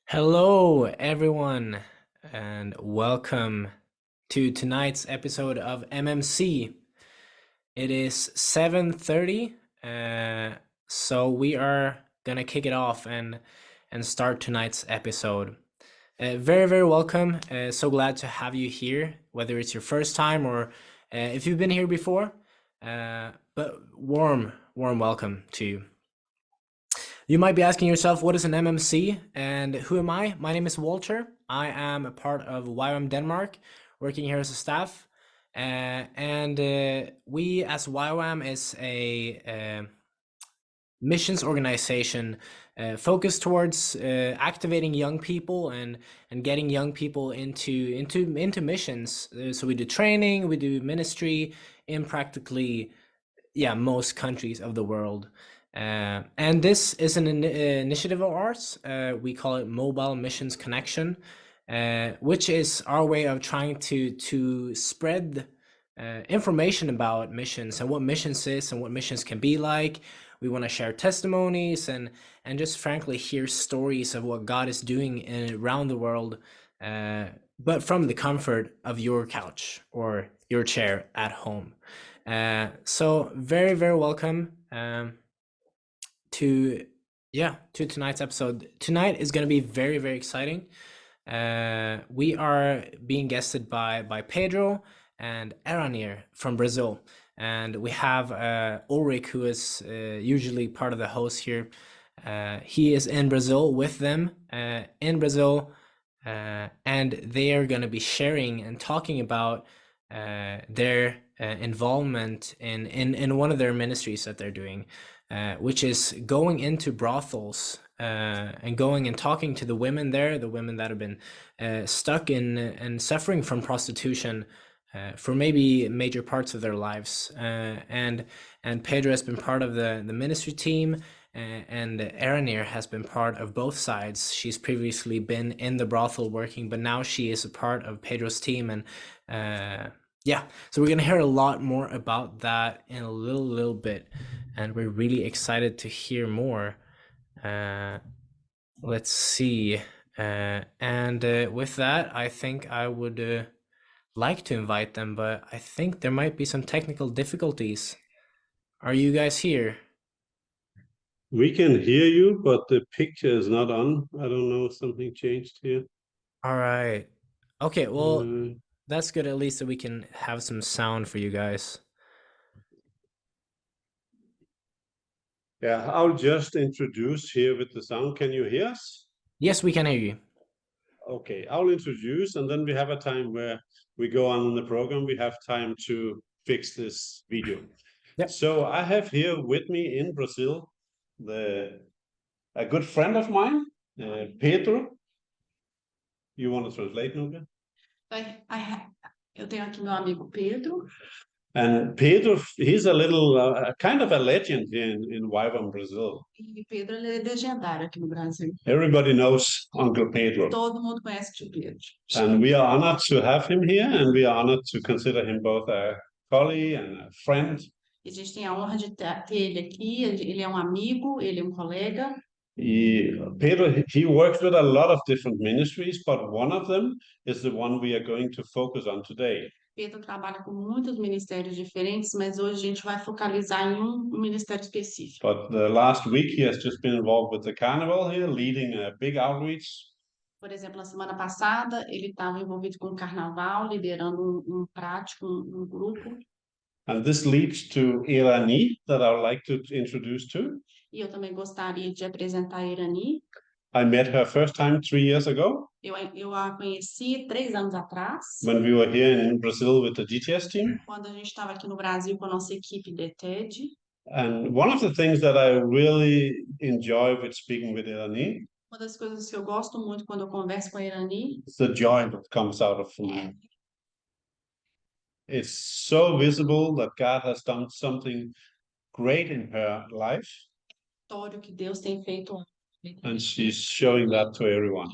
Hello, everyone, and welcome to tonight's episode of MMC. It is 7:30, so we are gonna kick it off and start tonight's episode. Very welcome. So glad to have you here, whether it's your first time or if you've been here before. But warm welcome to you. You might be asking yourself, what is an MMC and who am I? My name is Walter. I am a part of YWAM Denmark, working here as a staff. We, as YWAM, is a missions organization focused towards activating young people and getting young people into missions. So we do training, we do ministry in practically most countries of the world. And this is an initiative of ours. We call it Mobile Missions Connection, which is our way of trying to spread information about missions and what missions is and what missions can be like. We want to share testimonies and just frankly hear stories of what God is doing around the world, but from the comfort of your couch or your chair at home. So very welcome to tonight's episode. Tonight is going to be very exciting. We are being guested by Pedro and Aranir from Brazil, and we have Ulrich, who is usually part of the host here. He is in Brazil with them in Brazil, and they are going to be sharing and talking about their involvement in one of their ministries that they're doing, which is going into brothels and going and talking to the women there, the women that have been stuck in and suffering from prostitution for maybe major parts of their lives. And Pedro has been part of the ministry team, and Aranir has been part of both sides. She's previously been in the brothel working, but now she is a part of Pedro's team. And so we're gonna hear a lot more about that in a little bit, and we're really excited to hear more. Let's see. With that, I think I would like to invite them, but I think there might be some technical difficulties. Are you guys here? We can hear you, but the picture is not on. I don't know, something changed here. All right. Okay, well, that's good at least that we can have some sound for you guys. Yeah, I'll just introduce here with the sound. Can you hear us? Yes, we can hear you. Okay, I'll introduce, and then we have a time where we go on in the program. We have time to fix this video. Yep. So I have here with me in Brazil a good friend of mine, Pedro. You want to translate, Nuga? Eu tenho aqui meu amigo Pedro. And Pedro, he's a little kind of a legend in YWAM Brazil. E Pedro ele é legendário aqui no Brasil. Everybody knows Uncle Pedro. Todo mundo conhece Tio Pedro. And we are honored to have him here, and we are honored to consider him both a colleague and a friend. E a gente tem a honra de ter ele aqui. Ele é um amigo, ele é um colega. Pedro, he works with a lot of different ministries, but one of them is the one we are going to focus on today. Pedro trabalha com muitos ministérios diferentes, mas hoje a gente vai focalizar em um ministério específico. But the last week he has just been involved with the carnival here, leading a big outreach. Por exemplo, na semana passada ele estava envolvido com o carnaval, liderando um prático, um grupo. And this leads to Irani, that I would like to introduce to. E eu também gostaria de apresentar a Irani. I met her first time 3 years ago. Eu a conheci 3 anos atrás. When we were here in Brazil with the GTS team. Quando a gente estava aqui no Brasil com a nossa equipe de TED. And one of the things that I really enjoy with speaking with Irani. Uma das coisas que eu gosto muito quando eu converso com a Irani. Is the joy that comes out of them. It's so visible that God has done something great in her life. Que Deus tem feito. And she's showing that to everyone.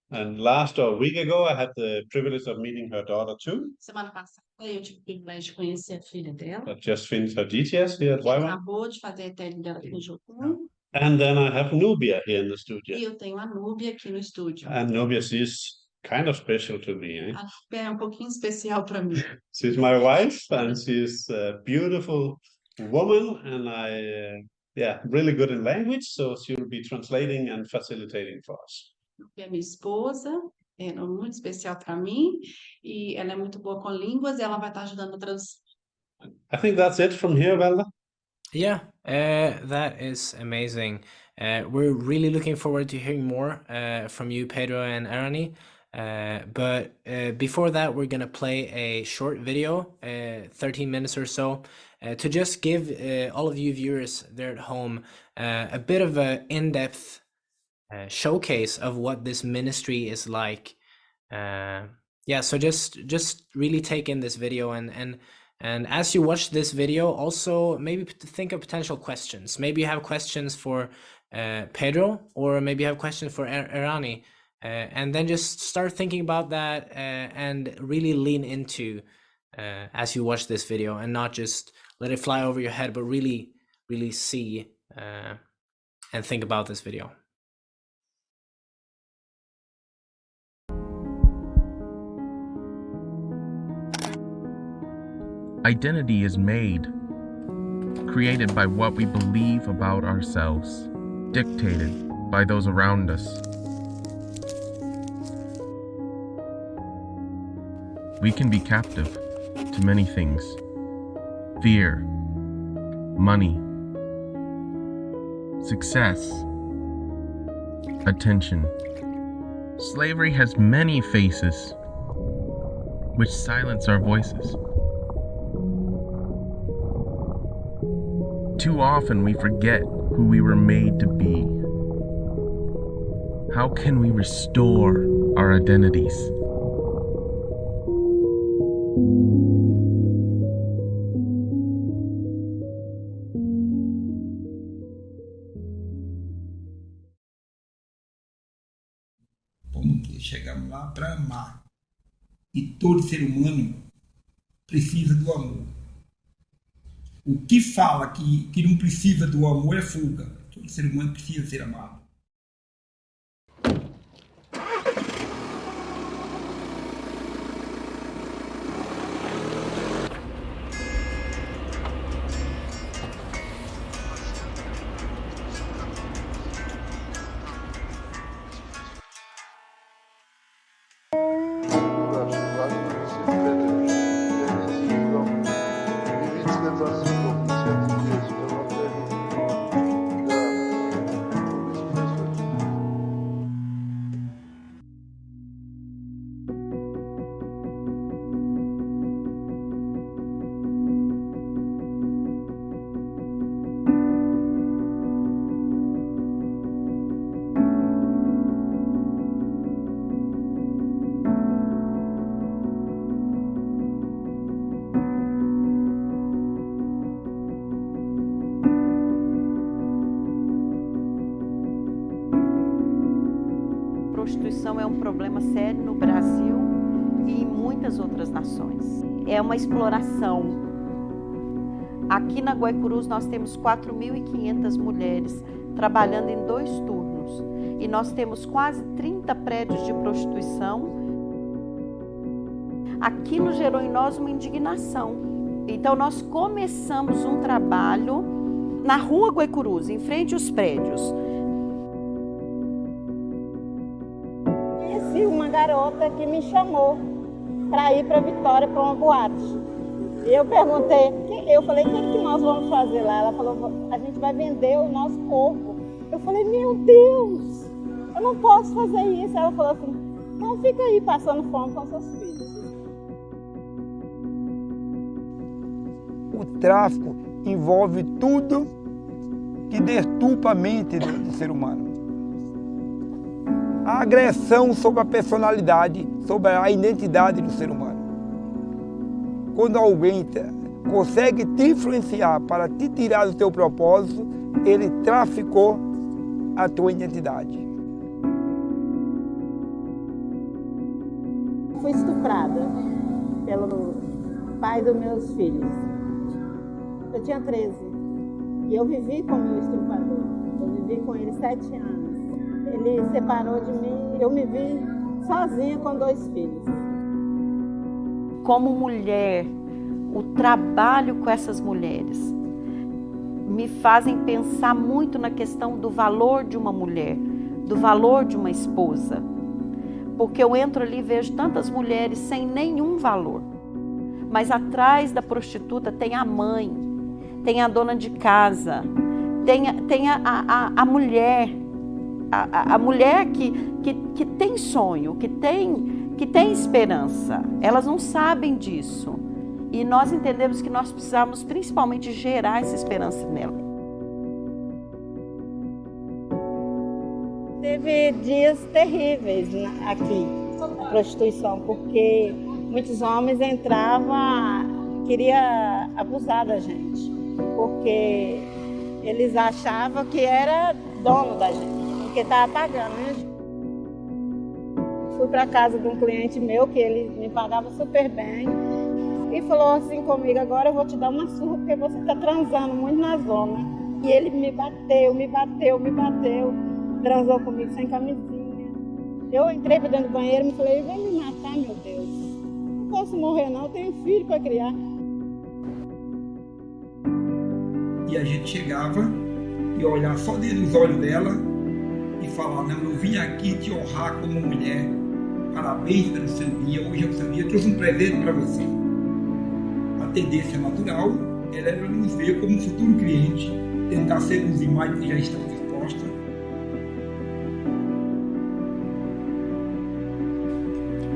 And last week ago, I had the privilege of meeting her daughter too. Semana passada eu tive o privilégio de conhecer a filha dela. That just finished her GTS here at YWAM. Acabou de fazer a TED dela aqui no Japão. And then I have Nubia here in the studio. E eu tenho a Núbia aqui no estúdio. And Nubia, she's kind of special to me. Eh? A Núbia é um pouquinho especial para mim. She's my wife, and she's a beautiful woman, and really good in language, so she'll be translating and facilitating for us. É minha esposa, ela é muito especial para mim, e ela é muito boa com línguas, e ela vai estar ajudando a traduzir. I think that's it from here, Velda. Yeah, that is amazing. We're really looking forward to hearing more from you, Pedro and Arani. But before that, we're gonna play a short video, 13 minutes or so, to just give all of you viewers there at home a bit of an in-depth showcase of what this ministry is like. Yeah, so just really take in this video, and as you watch this video, also maybe think of potential questions. Maybe you have questions for Pedro, or maybe you have questions for Arani. And then just start thinking about that and really lean into as you watch this video, and not just let it fly over your head, but really see and think about this video. Identity is made, created by what we believe about ourselves, dictated by those around us. We can be captive to many things: fear, money, success, attention. Slavery has many faces, which silence our voices. Too often we forget who we were made to be. How can we restore our identities? Chegamos lá para amar. E todo ser humano precisa do amor. O que fala que não precisa do amor é fuga. Todo ser humano precisa ser amado. Prostituição é um problema sério no Brasil e em muitas outras nações. É uma exploração. Aqui na Guaicurus nós temos 4.500 mulheres trabalhando em 2 turnos. E nós temos quase 30 prédios de prostituição. Aquilo gerou em nós uma indignação. Então nós começamos um trabalho na rua Guaicurus, em frente aos prédios. Uma garota que me chamou para ir para Vitória, para uma boate. E eu perguntei, eu falei, o que nós vamos fazer lá? Ela falou, a gente vai vender o nosso corpo. Eu falei, meu Deus, eu não posso fazer isso. Ela falou assim, então fica aí passando fome com seus filhos. O tráfico envolve tudo que deturpa a mente do ser humano. A agressão sobre a personalidade, sobre a identidade do ser humano. Quando alguém consegue te influenciar para te tirar do teu propósito, ele traficou a tua identidade. Fui estuprada pelo pai dos meus filhos. Eu tinha 13 e eu vivi com o meu estuprador. Eu vivi com ele 7 anos. Ele separou de mim, eu me vi sozinha com 2 filhos. Como mulher, o trabalho com essas mulheres me fazem pensar muito na questão do valor de uma mulher, do valor de uma esposa. Porque eu entro ali e vejo tantas mulheres sem nenhum valor. Mas atrás da prostituta tem a mãe, tem a dona de casa, tem a mulher, a mulher que tem sonho, que tem esperança. Elas não sabem disso. E nós entendemos que nós precisamos principalmente gerar essa esperança nela. Teve dias terríveis aqui, na prostituição, porque muitos homens entravam, queriam abusar da gente, porque eles achavam que era dono da gente, porque estava pagando, né? Fui para casa de um cliente meu, que ele me pagava super bem, e falou assim comigo: agora eu vou te dar uma surra, porque você está transando muito na zona. E ele me bateu, transou comigo sem camisinha. Eu entrei para dentro do banheiro e falei: vai me matar, meu Deus. Não posso morrer não, eu tenho filho para criar. E a gente chegava e olhar só dentro dos olhos dela e falar: não, eu vim aqui te honrar como mulher. Parabéns pelo seu dia, hoje é o seu dia, trouxe um presente para você. A tendência natural era nos ver como um futuro cliente, tentar seduzir mais do que já estão dispostos.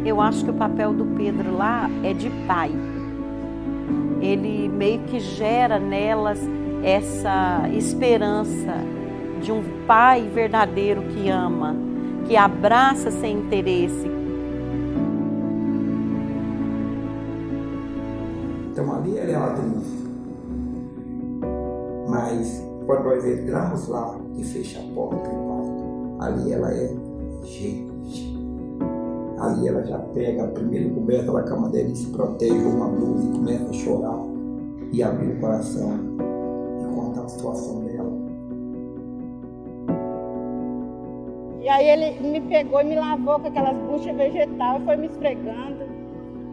Eu acho que o papel do Pedro lá é de pai. Ele meio que gera nelas essa esperança de um pai verdadeiro que ama, que abraça sem interesse. Então ali ela é uma atriz. Mas quando nós entramos lá e fecha a porta, ali ela é gente. Ali ela já pega a primeira coberta da cama dela e se protege uma blusa e começa a chorar e abrir o coração e contar a situação dela. E aí ele me pegou e me lavou com aquelas buchas vegetais e foi me esfregando.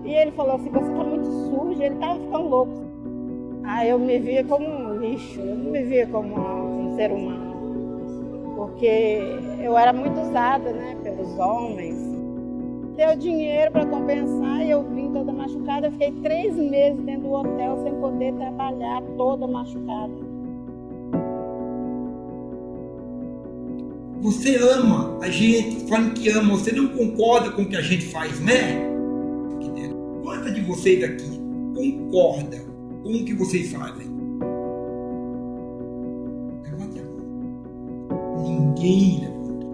E ele falou assim: você tá muito suja. Ele tava ficando louco. Aí eu me via como um lixo, eu não me via como um ser humano. Porque eu era muito usada, né, pelos homens. Deu dinheiro para compensar e eu vim toda machucada. Eu fiquei 3 meses dentro do hotel sem poder trabalhar, toda machucada. Você ama a gente, fala que ama, você não concorda com o que a gente faz, né? Quantas de vocês aqui concordam com o que vocês fazem? Levante a mão. Ninguém levantou.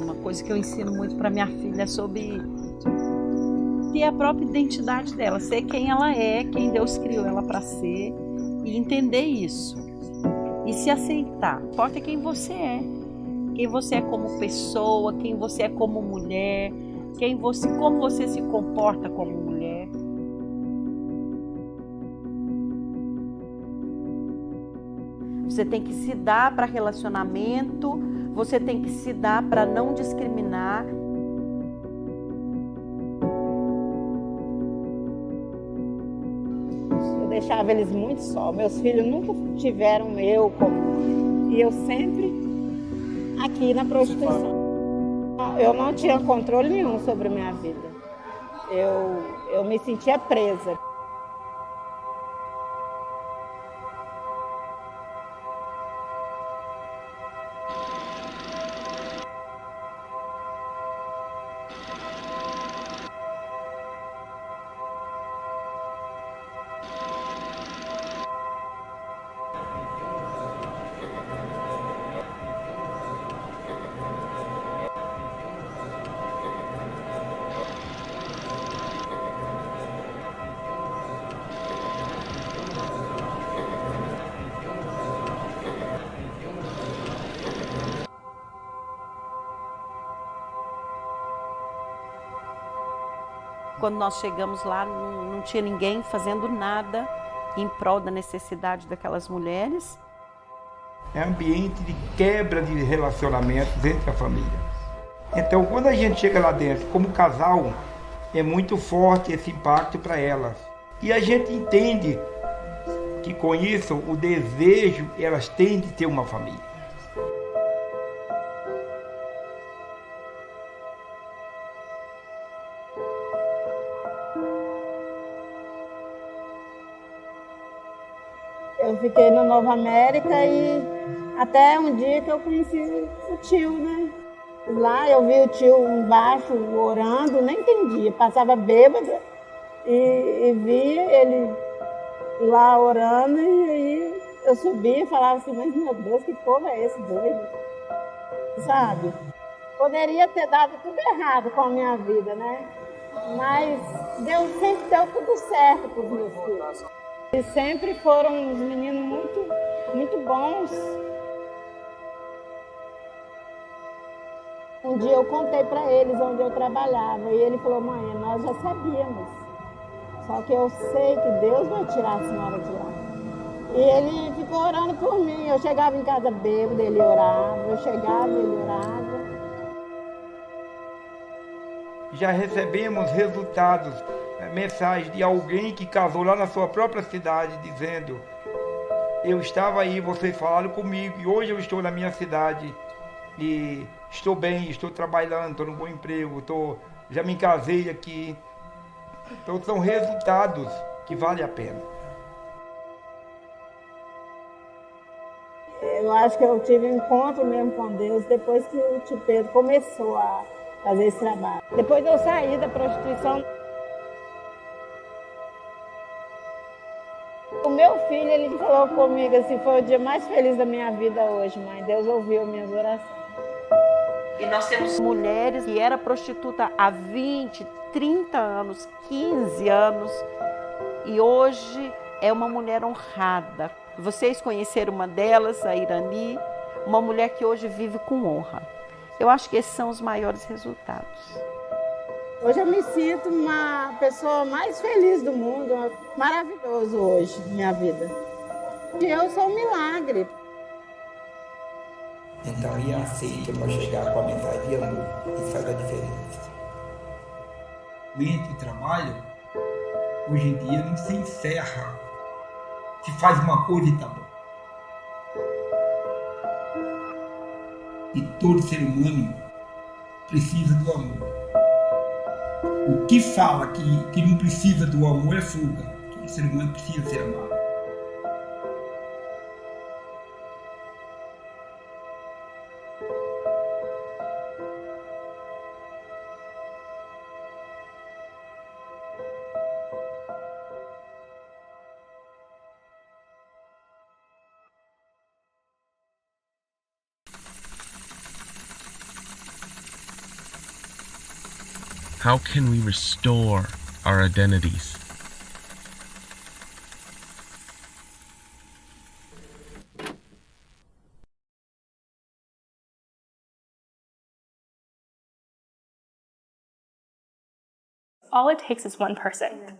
Uma coisa que eu ensino muito para minha filha é sobre ter a própria identidade dela, ser quem ela é, quem Deus criou ela para ser, e entender isso. E se aceitar. Importa quem você é. Quem você é como pessoa, quem você é como mulher, como você se comporta como mulher. Você tem que se dar para relacionamento, você tem que se dar para não discriminar. Eu deixava eles muito só. Meus filhos nunca tiveram eu como. E eu sempre aqui na prostituição. Eu não tinha controle nenhum sobre a minha vida. Eu me sentia presa. Quando nós chegamos lá, não tinha ninguém fazendo nada em prol da necessidade daquelas mulheres. é ambiente de quebra de relacionamentos entre a família. Então, quando a gente chega lá dentro como casal, é muito forte esse impacto para elas. E a gente entende que com isso o desejo elas têm de ter uma família. Eu fiquei na Nova América e até um dia que eu conheci o tio, né? Lá eu vi o tio embaixo orando, nem entendia, passava bêbada e via ele lá orando e aí eu subia e falava assim, mas meu Deus, que povo é esse doido? Sabe? Poderia ter dado tudo errado com a minha vida, né? Mas Deus sempre deu tudo certo para os meus filhos. E sempre foram uns meninos muito bons. Um dia eu contei para eles onde eu trabalhava e ele falou, mãe, nós já sabíamos. Só que eu sei que Deus vai tirar a senhora de lá. E ele ficou orando por mim. Eu chegava em casa bêbada, ele orava. Eu chegava, ele orava. Já recebemos resultados, mensagens de alguém que casou lá na sua própria cidade, dizendo: eu estava aí, vocês falaram comigo, e hoje eu estou na minha cidade, e estou bem, estou trabalhando, estou num bom emprego, já me casei aqui. Então são resultados que valem a pena. Eu acho que eu tive um encontro mesmo com Deus depois que o Tio Pedro começou a fazer esse trabalho. Depois eu saí da prostituição. O meu filho, ele falou comigo assim, foi o dia mais feliz da minha vida hoje, mãe. Deus ouviu minhas orações. E nós temos mulheres que era prostituta há 20, 30 anos, 15 anos, e hoje é uma mulher honrada. Vocês conheceram uma delas, a Irani, uma mulher que hoje vive com honra. Eu acho que esses são os maiores resultados. Hoje eu me sinto uma pessoa mais feliz do mundo, maravilhoso hoje, minha vida. E eu sou um milagre. Então, e aceita para chegar com a mensagem de amor, isso faz a diferença. O trabalho, hoje em dia, não se encerra. Se faz uma coisa e tá bom. E todo ser humano precisa do amor. O que fala que não precisa do amor é fuga. Todo ser humano precisa ser amado. How can we restore our identities? All it takes is one person.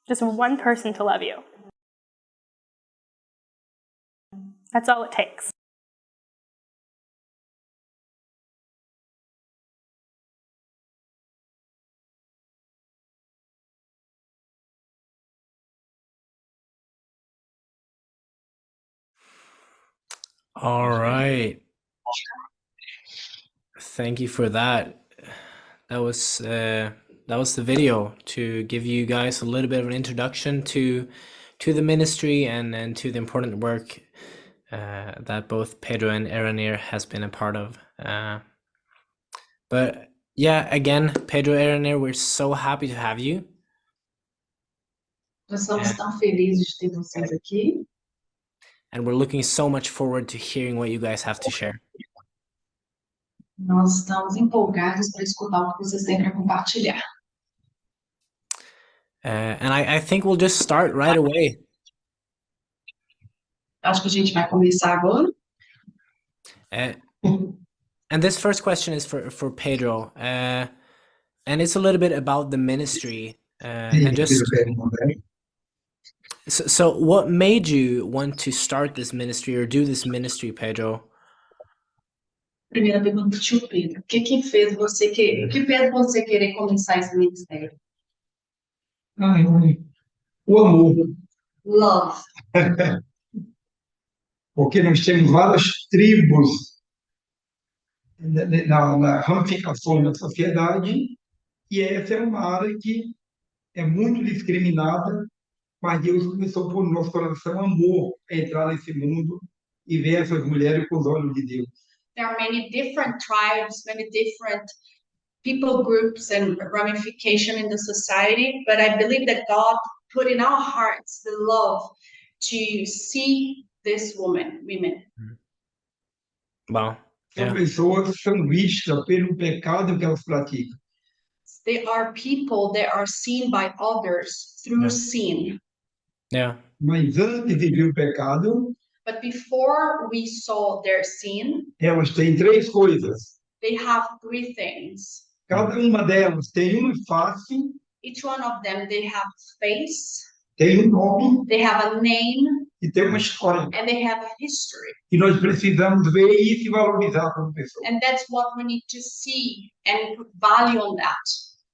Just one person to love you. That's all it takes. All right. Thank you for that. That was the video to give you guys a little bit of an introduction to the ministry and to the important work that both Pedro and Eranir has been a part of. But yeah, again, Pedro, Eranir, we're so happy to have you. Nós somos tão felizes de ter vocês aqui. And we're looking so much forward to hearing what you guys have to share. Nós estamos empolgados para escutar o que vocês têm para compartilhar. And I think we'll just start right away. Acho que a gente vai começar agora. And this first question is for Pedro. And it's a little bit about the ministry. And just So what made you want to start this ministry or do this ministry, Pedro? Primeira pergunta, tio Pedro, o que fez você querer, o que fez você querer começar esse ministério? Ai, o amor. Love. Porque nós temos várias tribos na ramificação da sociedade, e essa é uma área que é muito discriminada, mas Deus começou por nosso coração amor a entrar nesse mundo e ver essas mulheres com os olhos de Deus. There are many different tribes, many different people groups and ramification in the society, but I believe that God put in our hearts the love to see this women. Wow. São Yeah. pessoas que são vistas pelo pecado que elas praticam. They are people that are seen by others through sin. Yeah. Mas antes de ver o pecado, But before we saw their sin, elas têm três coisas. they have three things. Cada uma delas tem uma face, Each one of them, they have face, tem um nome they have a name, e tem uma história. and they have a history. E nós precisamos ver isso e valorizar como pessoa. And that's what we need to see and put value on that.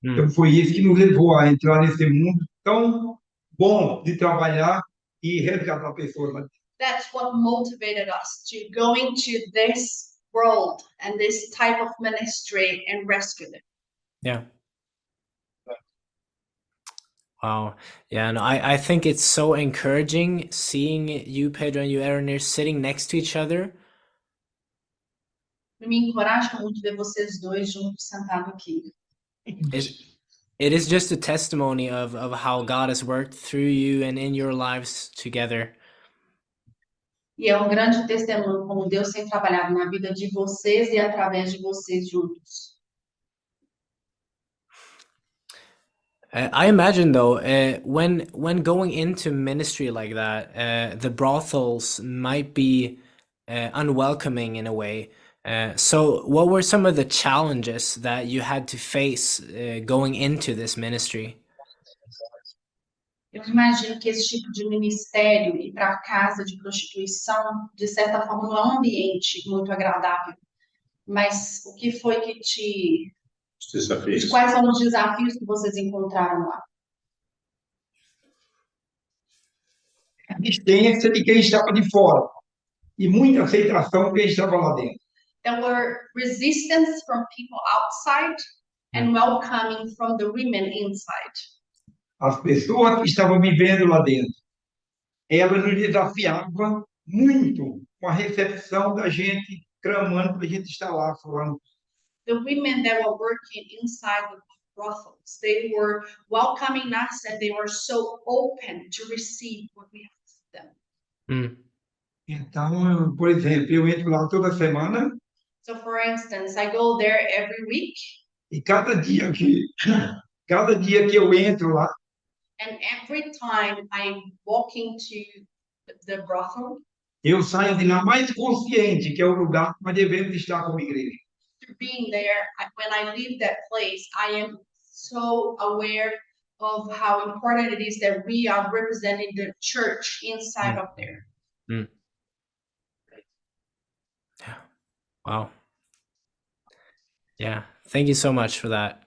Então foi isso que nos levou a entrar nesse mundo tão bom de trabalhar e resgatar pessoas. That's what motivated us to go into this world and this type of ministry and rescue them. Yeah. Wow. Yeah, no, I think it's so encouraging seeing you, Pedro, and you, Aaron, sitting next to each other. Me encoraja muito ver vocês dois juntos sentados aqui. It is just a testimony of how God has worked through you and in your lives together. E é grande testemunho como Deus tem trabalhado na vida de vocês e através de vocês juntos. I imagine though, when going into ministry like that, the brothels might be unwelcoming in a way. So what were some of the challenges that you had to face going into this ministry? Eu imagino que esse tipo de ministério ir para casa de prostituição, de certa forma, não é um ambiente muito agradável. Mas o que foi que Desafios. Quais são os desafios que vocês encontraram lá? A resistência de quem estava de fora e muita aceitação de quem estava lá dentro. There were resistance from people outside and welcoming from the women inside. As pessoas que estavam vivendo lá dentro, elas nos desafiavam muito com a recepção da gente, clamando para a gente estar lá falando. The women that were working inside the brothels, they were welcoming us and they were so open to receive what we have for them. Então, por exemplo, eu entro lá toda semana. So, for instance, I go there every week. E cada dia que eu entro lá, and every time I walk into the brothel, eu saio de lá mais consciente que é o lugar que nós devemos estar como igreja. Being there, when I leave that place, I am so aware of how important it is that we are representing the church inside of there. Yeah. Wow. Yeah. Thank you so much for that.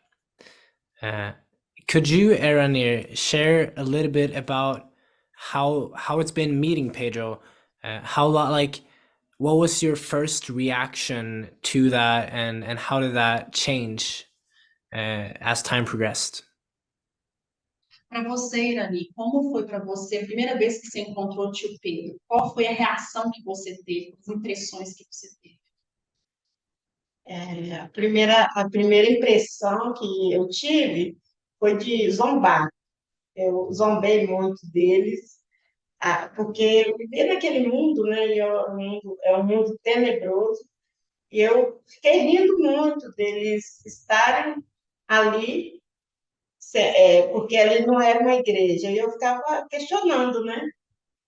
Could you, Aranir, share a little bit about how it's been meeting Pedro? What was your first reaction to that, and how did that change as time progressed? Para você, Irani, como foi para você a primeira vez que você encontrou o tio Pedro? Qual foi a reação que você teve, as impressões que você teve? A primeira impressão que eu tive foi de zombar. Eu zombei muito deles, porque viver naquele mundo, né, é um mundo tenebroso, e eu fiquei rindo muito deles estarem ali, porque ali não era uma igreja, e eu ficava questionando, né,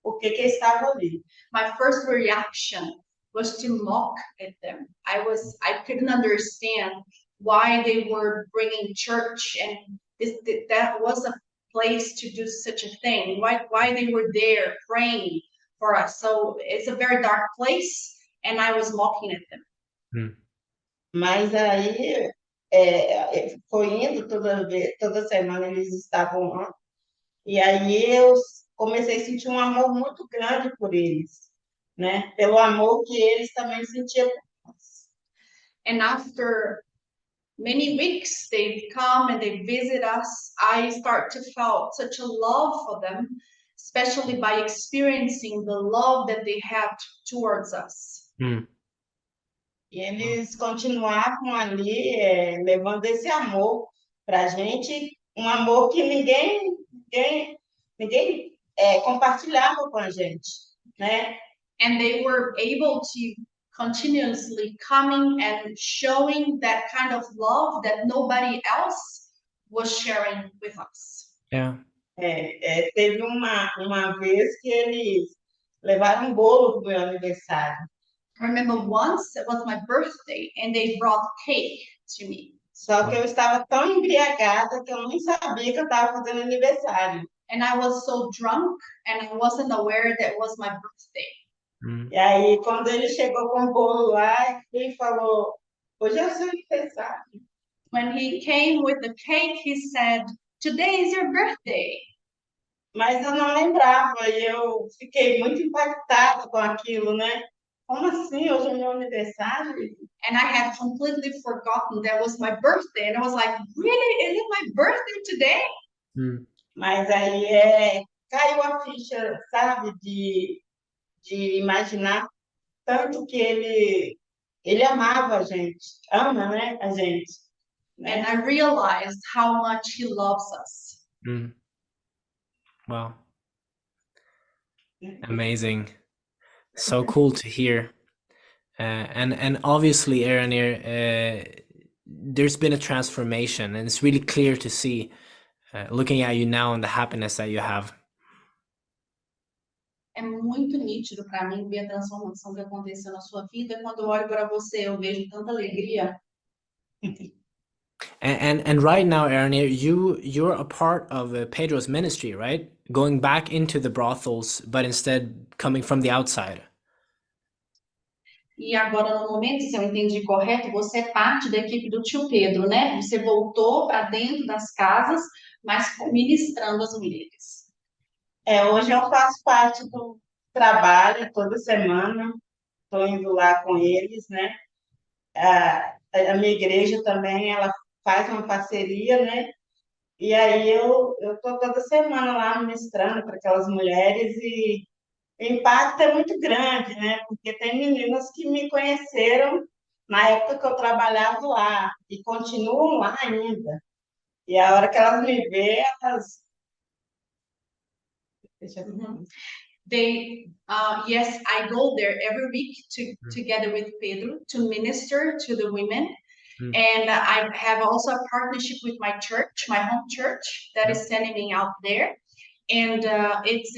por que eles estavam ali. My first reaction was to mock at them. I couldn't understand why they were bringing church, and that was a place to do such a thing, why they were there praying for us. So it's a very dark place, and I was mocking at them. Mas aí foi indo toda semana eles estavam lá. E aí eu comecei a sentir um amor muito grande por eles, né? Pelo amor que eles também sentiam por nós. And after many weeks, they come and they visit us. I start to feel such a love for them, especially by experiencing the love that they had towards us. E eles continuavam ali levando esse amor para a gente, um amor que ninguém compartilhava com a gente, né? And they were able to continuously coming and showing that kind of love that nobody else was sharing with us. Yeah. Teve uma vez que eles levaram um bolo pro meu aniversário. I remember once it was my birthday and they brought cake to me. Só que eu estava tão embriagada que eu nem sabia que eu estava fazendo aniversário. And I was so drunk and I wasn't aware that it was my birthday. E aí, quando ele chegou com o bolo lá, ele falou, hoje é o seu aniversário. When he came with the cake, he said, today is your birthday. Mas eu não lembrava e eu fiquei muito impactada com aquilo, né? Como assim? Hoje é meu aniversário? And I had completely forgotten that was my birthday. And I was like, really? Is it my birthday today? Mas aí caiu a ficha, sabe? De imaginar tanto que ele amava a gente. Ama, né? A gente. And I realized how much he loves us. Wow. Amazing. So cool to hear. And obviously, Aranir, there's been a transformation, and it's really clear to see, looking at you now and the happiness that you have. É muito nítido para mim ver a transformação que aconteceu na sua vida. Quando eu olho para você, eu vejo tanta alegria. And right now, Aranir, you're a part of Pedro's ministry, right? Going back into the brothels, but instead coming from the outside. E agora, no momento, se eu entendi correto, você é parte da equipe do Tio Pedro, né? Você voltou para dentro das casas, mas ministrando as mulheres. Hoje eu faço parte do trabalho toda semana, estou indo lá com eles, né? A minha igreja também, ela faz uma parceria, né? E aí eu estou toda semana lá ministrando para aquelas mulheres e o impacto é muito grande, né? Porque tem meninas que me conheceram na época que eu trabalhava lá e continuam lá ainda. E a hora que elas me veem, elas... Yes, I go there every week together with Pedro to minister to the women. And I have also a partnership with my church, my home church, that is sending me out there. And it's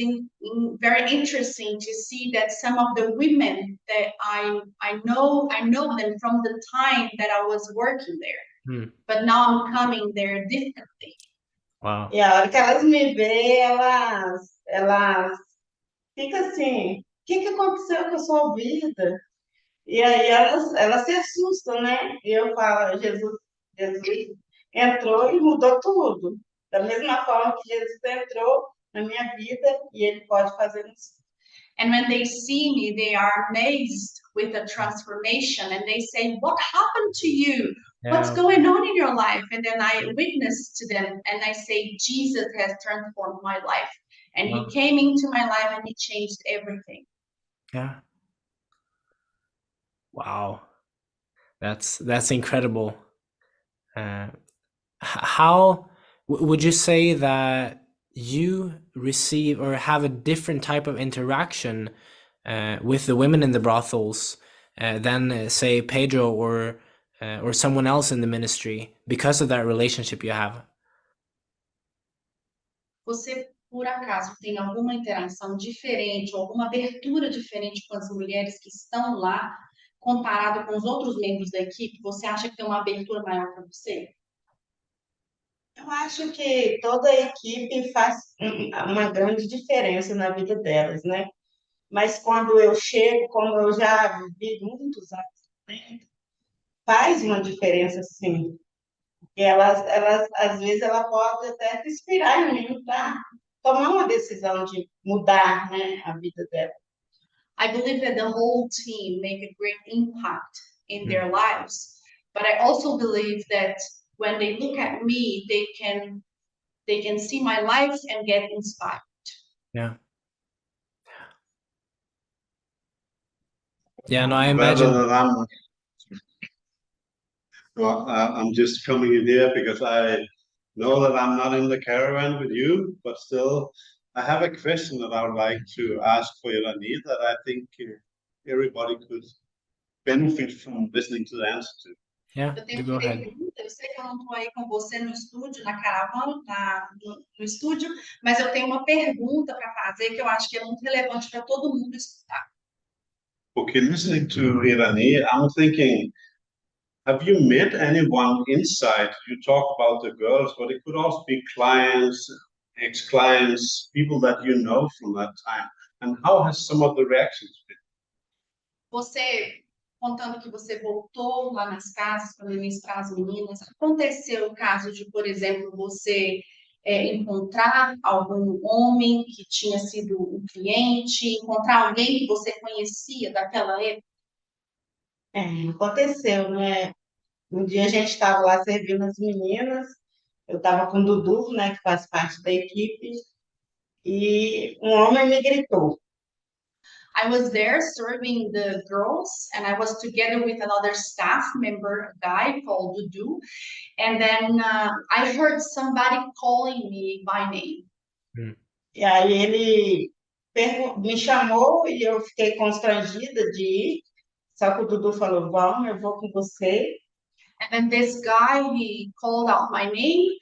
very interesting to see that some of the women that I know them from the time that I was working there. But now I'm coming there differently. Wow. E a hora que elas me veem, elas ficam assim, o que aconteceu com a sua vida? E aí elas se assustam, né? E eu falo, Jesus entrou e mudou tudo. Da mesma forma que Jesus entrou na minha vida e ele pode fazer isso. And when they see me, they are amazed with the transformation and they say, what happened to you? What's going on in your life? And then I witness to them and I say, Jesus has transformed my life. And he came into my life and he changed everything. Yeah. Wow. That's incredible. How would you say that you receive or have a different type of interaction with the women in the brothels than say Pedro or someone else in the ministry because of that relationship you have? Você, por acaso, tem alguma interação diferente, alguma abertura diferente com as mulheres que estão lá, comparado com os outros membros da equipe? Você acha que tem uma abertura maior para você? Eu acho que toda a equipe faz uma grande diferença na vida delas, né? Mas quando eu chego, como eu já vivi muitos anos, né, faz uma diferença, sim. E às vezes, ela pode até se inspirar em mim para tomar uma decisão de mudar, né, a vida dela. I believe that the whole team make a great impact in their lives, but I also believe that when they look at me, they can see my life and get inspired. Yeah. Yeah, no, I Rather imagine. than I'm just coming in here because I know that I'm not in the caravan with you, but still, I have a question that I would like to ask for Irani that I think everybody could benefit from listening to the answer to. Yeah, Eu you tenho go uma ahead. pergunta, eu sei que eu não estou aí com você no estúdio, na caravana, no estúdio, mas eu tenho uma pergunta para fazer que eu acho que é muito relevante para todo mundo escutar. Okay, listening to Irani, I'm thinking, have you met anyone inside? You talk about the girls, but it could also be clients, ex-clients, people that you know from that time. And how has some of the reactions been? Você, contando que você voltou lá nas casas para ministrar as meninas, aconteceu o caso de, por exemplo, você encontrar algum homem que tinha sido um cliente, encontrar alguém que você conhecia daquela época? Aconteceu, né? Um dia a gente estava lá servindo as meninas, eu estava com o Dudu, né, que faz parte da equipe, e um homem me gritou. I was there serving the girls, and I was together with another staff member, a guy called Dudu, and then I heard somebody calling me by name. E aí ele me chamou e eu fiquei constrangida de ir, só que o Dudu falou, vamos, eu vou com você. And then this guy, he called out my name,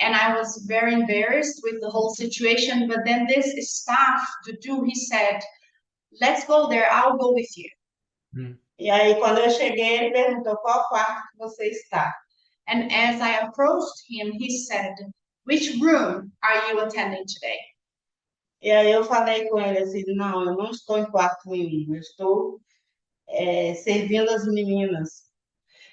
and I was very embarrassed with the whole situation, but then this staff, Dudu, he said, let's go there, I'll go with you. E aí, quando eu cheguei, ele perguntou qual quarto que você está. And as I approached him, he said, which room are you attending today? E aí eu falei com ele assim, não, eu não estou em quarto nenhum, eu estou servindo as meninas.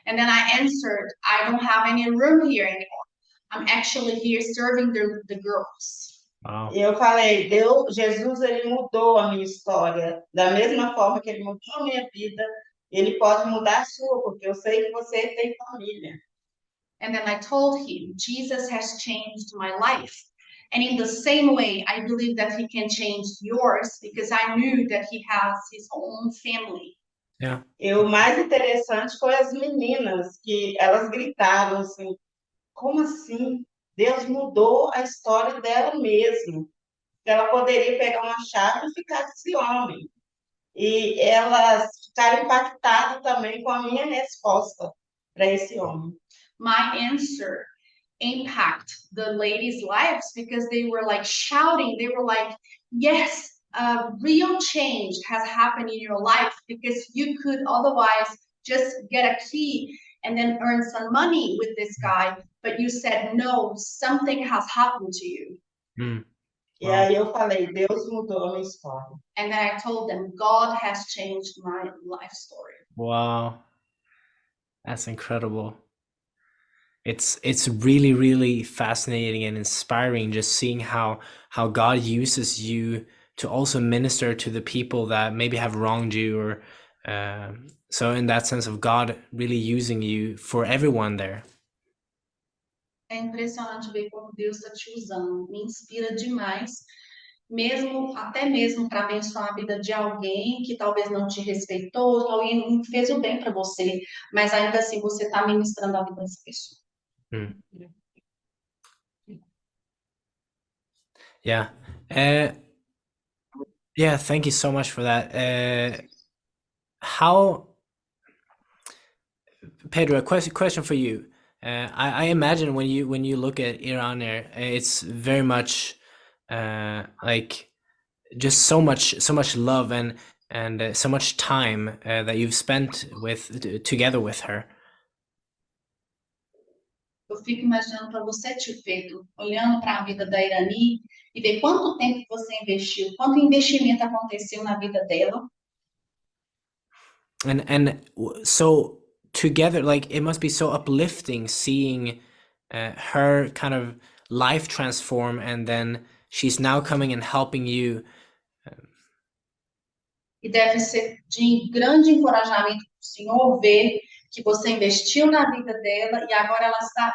And then I answered, I don't have any room here anymore. I'm actually here serving the girls. Wow. E eu falei, Jesus, ele mudou a minha história. Da mesma forma que ele mudou a minha vida, ele pode mudar a sua, porque eu sei que você tem família. And then I told him, Jesus has changed my life. And in the same way, I believe that he can change yours because I knew that he has his own family. Yeah. E o mais interessante foi as meninas, que elas gritaram assim, como assim? Deus mudou a história dela mesmo. Ela poderia pegar uma chave e ficar com esse homem. E elas ficaram impactadas também com a minha resposta para esse homem. My answer impact the ladies' lives because they were like shouting. They were like, yes, real change has happened in your life because you could otherwise just get a key and then earn some money with this guy. But you said, no, something has happened to you. E aí eu falei, Deus mudou a minha história. And then I told them, God has changed my life story. Wow. That's incredible. It's really, really fascinating and inspiring just seeing how God uses you to also minister to the people that maybe have wronged you, or so in that sense of God really using you for everyone there. É impressionante ver como Deus está te usando. Me inspira demais, até mesmo para abençoar a vida de alguém que talvez não te respeitou, alguém não fez o bem para você, mas ainda assim você está ministrando a vida dessa pessoa. Yeah. Yeah, thank you so much for that. Pedro, a question for you. I imagine when you look at Iran there, it's very much like just so much love and so much time that you've spent together with her. Eu fico imaginando para você, tio Pedro, olhando para a vida da Irani e ver quanto tempo você investiu, quanto investimento aconteceu na vida dela. So together, like, it must be so uplifting seeing her kind of life transform, and then she's now coming and helping you. E deve ser de grande encorajamento para o senhor ver que você investiu na vida dela e agora ela está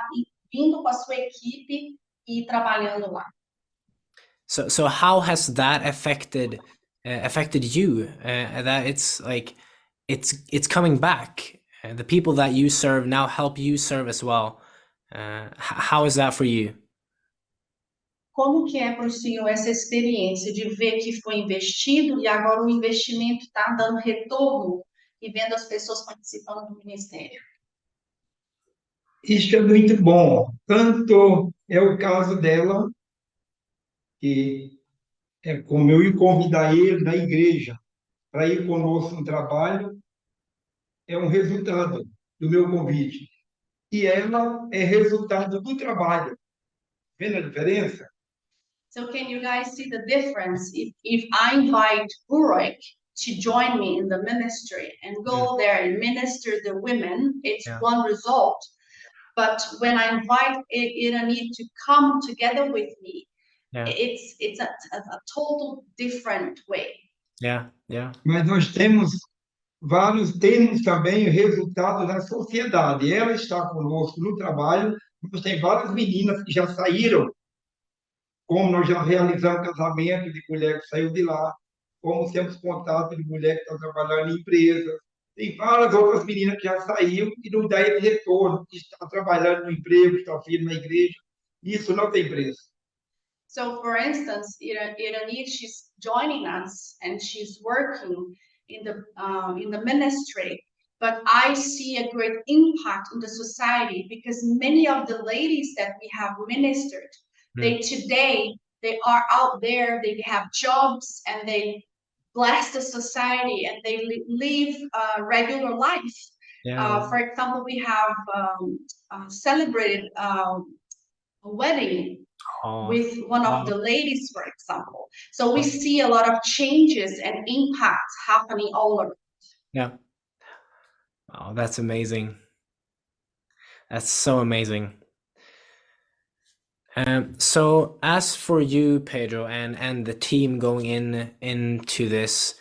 vindo com a sua equipe e trabalhando lá. So how has that affected you? That it's like it's coming back. The people that you serve now help you serve as well. How is that for you? Como que é para o senhor essa experiência de ver que foi investido e agora o investimento está dando retorno e vendo as pessoas participando do ministério? Isso é muito bom. Tanto é o caso dela, que é como eu ir convidar ele da igreja para ir conosco no trabalho, é um resultado do meu convite. E ela é resultado do trabalho. Vendo a diferença? So can you guys see the difference? If I invite Burek to join me in the ministry and go there and minister the women, it's one result. But when I invite Irani to come together with me, it's a total different way. Mas nós temos também o resultado na sociedade. Ela está conosco no trabalho, mas tem várias meninas que já saíram, como nós já realizamos casamento de mulher que saiu de lá, como temos contato de mulher que está trabalhando em empresas. Tem várias outras meninas que já saíram e não dá esse retorno, que está trabalhando no emprego, está firme na igreja. Isso não tem preço. So, for instance, Irani, she's joining us and she's working in the ministry. But I see a great impact in the society because many of the ladies that we have ministered, they are out there, they have jobs, and they bless the society and they live a regular life. For example, we have celebrated a wedding with one of the ladies, for example. So we see a lot of changes and impacts happening all around. Oh, that's amazing. That's so amazing. So as for you, Pedro, and the team going into this,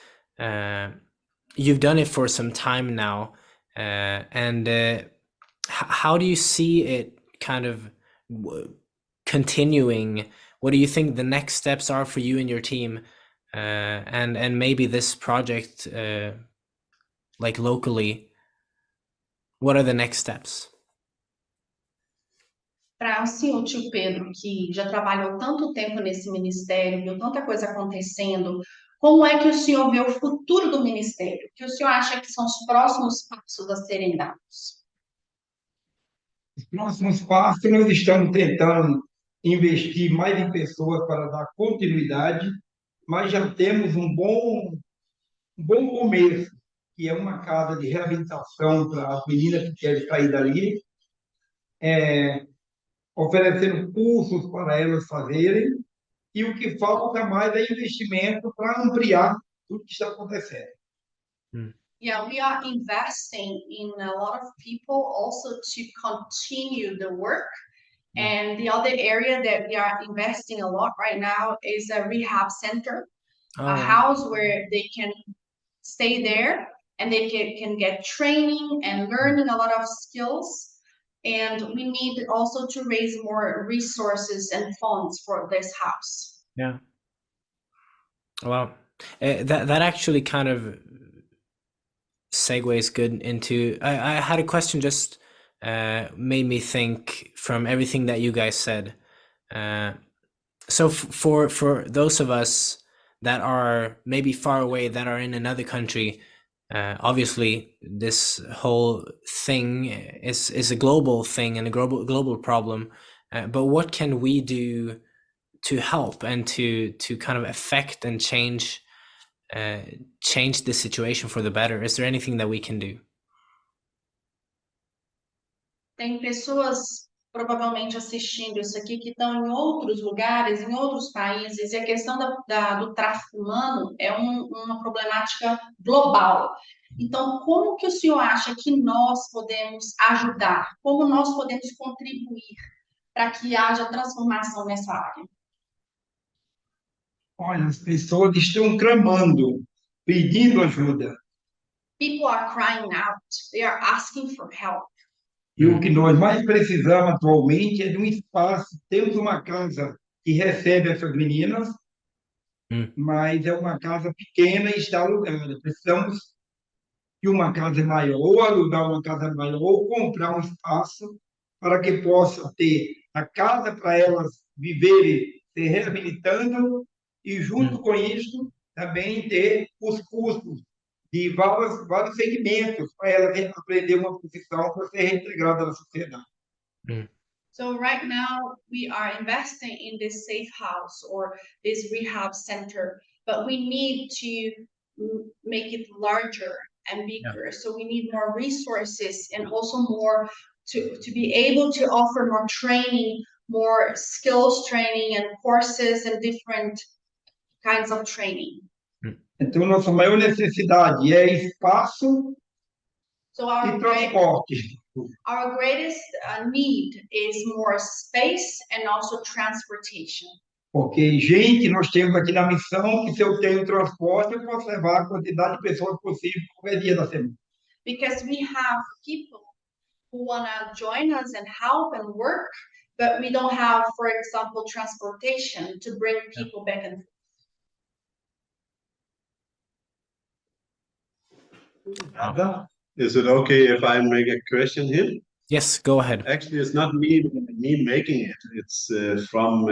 you've done it for some time now, and how do you see it kind of continuing? What do you think the next steps are for you and your team, and maybe this project, like locally? What are the next steps? Para o senhor, tio Pedro, que já trabalhou tanto tempo nesse ministério, viu tanta coisa acontecendo, como é que o senhor vê o futuro do ministério? O que o senhor acha que são os próximos passos a serem dados? Os próximos passos, nós estamos tentando investir mais em pessoas para dar continuidade, mas já temos um bom começo, que é uma casa de reabilitação para as meninas que querem sair dali, oferecendo cursos para elas fazerem, e o que falta mais é investimento para ampliar tudo que está acontecendo. Yeah, we are investing in a lot of people also to continue the work. And the other area that we are investing a lot right now is a rehab center, a house where they can stay there and they can get training and learning a lot of skills. And we need also to raise more resources and funds for this house. Yeah. Well, that actually kind of segues good into. I had a question just made me think from everything that you guys said. So for those of us that are maybe far away, that are in another country, obviously this whole thing is a global thing and a global problem. But what can we do to help and to kind of affect and change the situation for the better? Is there anything that we can do? Tem pessoas provavelmente assistindo isso aqui, que estão em outros lugares, em outros países, e a questão do tráfico humano é uma problemática global. Então, como que o senhor acha que nós podemos ajudar? Como nós podemos contribuir para que haja transformação nessa área? Olha, as pessoas estão clamando, pedindo ajuda. People are crying out. They are asking for help. E o que nós mais precisamos atualmente é de um espaço. Temos uma casa que recebe essas meninas, mas é uma casa pequena e está alugada. Precisamos de uma casa maior, ou alugar uma casa maior, ou comprar um espaço para que possa ter a casa para elas viverem, se reabilitando, e junto com isso também ter os custos de vários segmentos para elas aprender uma profissão para ser reintegrada na sociedade. So right now we are investing in this safe house or this rehab center, but we need to make it larger and bigger. So we need more resources and also more to be able to offer more training, more skills training and courses and different kinds of training. Então, nossa maior necessidade é espaço e transporte. Our greatest need is more space and also transportation. Porque, gente, nós temos aqui na missão que se eu tenho transporte, eu posso levar a quantidade de pessoas possível qualquer dia da semana. Because we have people who want to join us and help and work, but we don't have, for example, transportation to bring people back and forth. Is it okay if I make a question here? Yes, go ahead. Actually, it's not me making it. It's from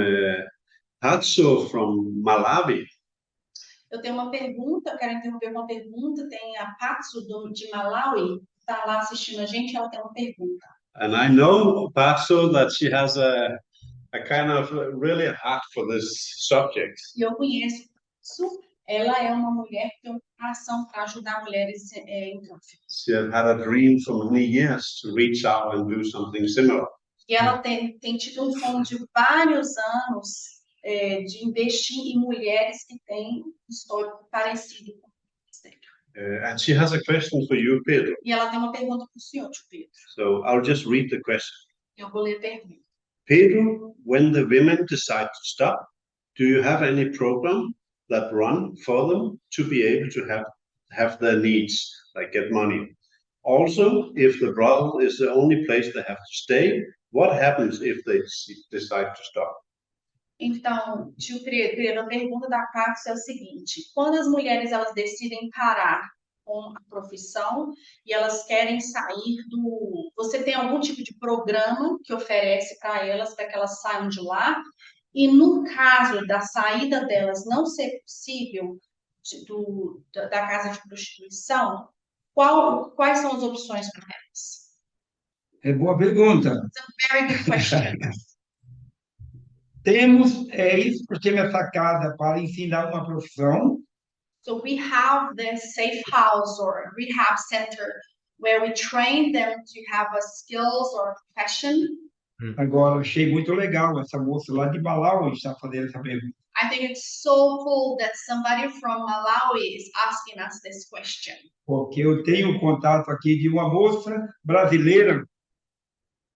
Hatso from Malawi. Eu tenho uma pergunta, eu quero interromper uma pergunta. Tem a Patsu de Malawi, está lá assistindo a gente, ela tem uma pergunta. And I know Patso that she has a kind of really heart for this subject. E eu conheço Patsu, ela é uma mulher que tem uma ação para ajudar mulheres em tráfico. She had a dream for many years to reach out and do something similar. E ela tem tido sonho de vários anos de investir em mulheres que têm histórico parecido com o and she has a question for you, Pedro. E ela tem uma pergunta para o senhor, Tio Pedro. So I'll just read the question. Eu vou ler a pergunta. Pedro, when the women decide to stop, do you have any program that run for them to be able to have their needs, like get money? Also, if the brothel is the only place they have to stay, what happens if they decide to stop? Então, Tio Pedro, a pergunta da Pax é o seguinte: quando as mulheres elas decidem parar com a profissão e elas querem sair do... Você tem algum tipo de programa que oferece para elas, para que elas saiam de lá? E no caso da saída delas não ser possível da casa de prostituição, quais são as opções para elas? É boa pergunta. It's a very good question. Temos isso porque essa casa para ensinar uma profissão. So we have this safe house or rehab center where we train them to have a skills or profession. Agora, achei muito legal essa moça lá de Malawi está fazendo essa pergunta. I think it's so cool that somebody from Malawi is asking us this question. Porque eu tenho contato aqui de uma moça brasileira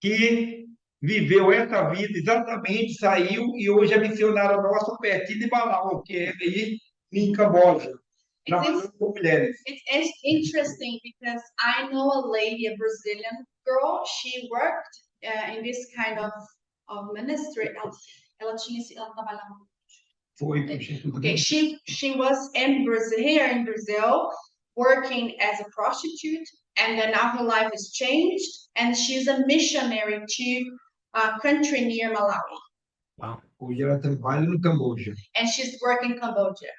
que viveu essa vida exatamente, saiu e hoje é missionária nossa pertinho de Malawi, que é aí em Camboja, trabalhando com mulheres. It's interesting because I know a lady, a Brazilian girl, she worked in this kind of ministry. Ela trabalhava. Okay, she was in Brazil, here in Brazil, working as a prostitute, and then now her life has changed, and she's a missionary to a country near Malawi. Wow. Hoje ela trabalha no Camboja. And she's working in Cambodia.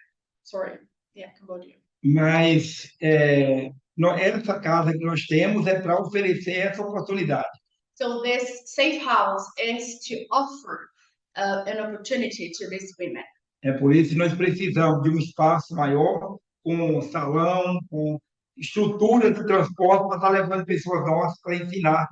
Sorry, yeah, Cambodia. Mas essa casa que nós temos é para oferecer essa oportunidade. So this safe house is to offer an opportunity to these women. É por isso que nós precisamos de um espaço maior, com salão, com estrutura de transporte para estar levando pessoas nossas para ensinar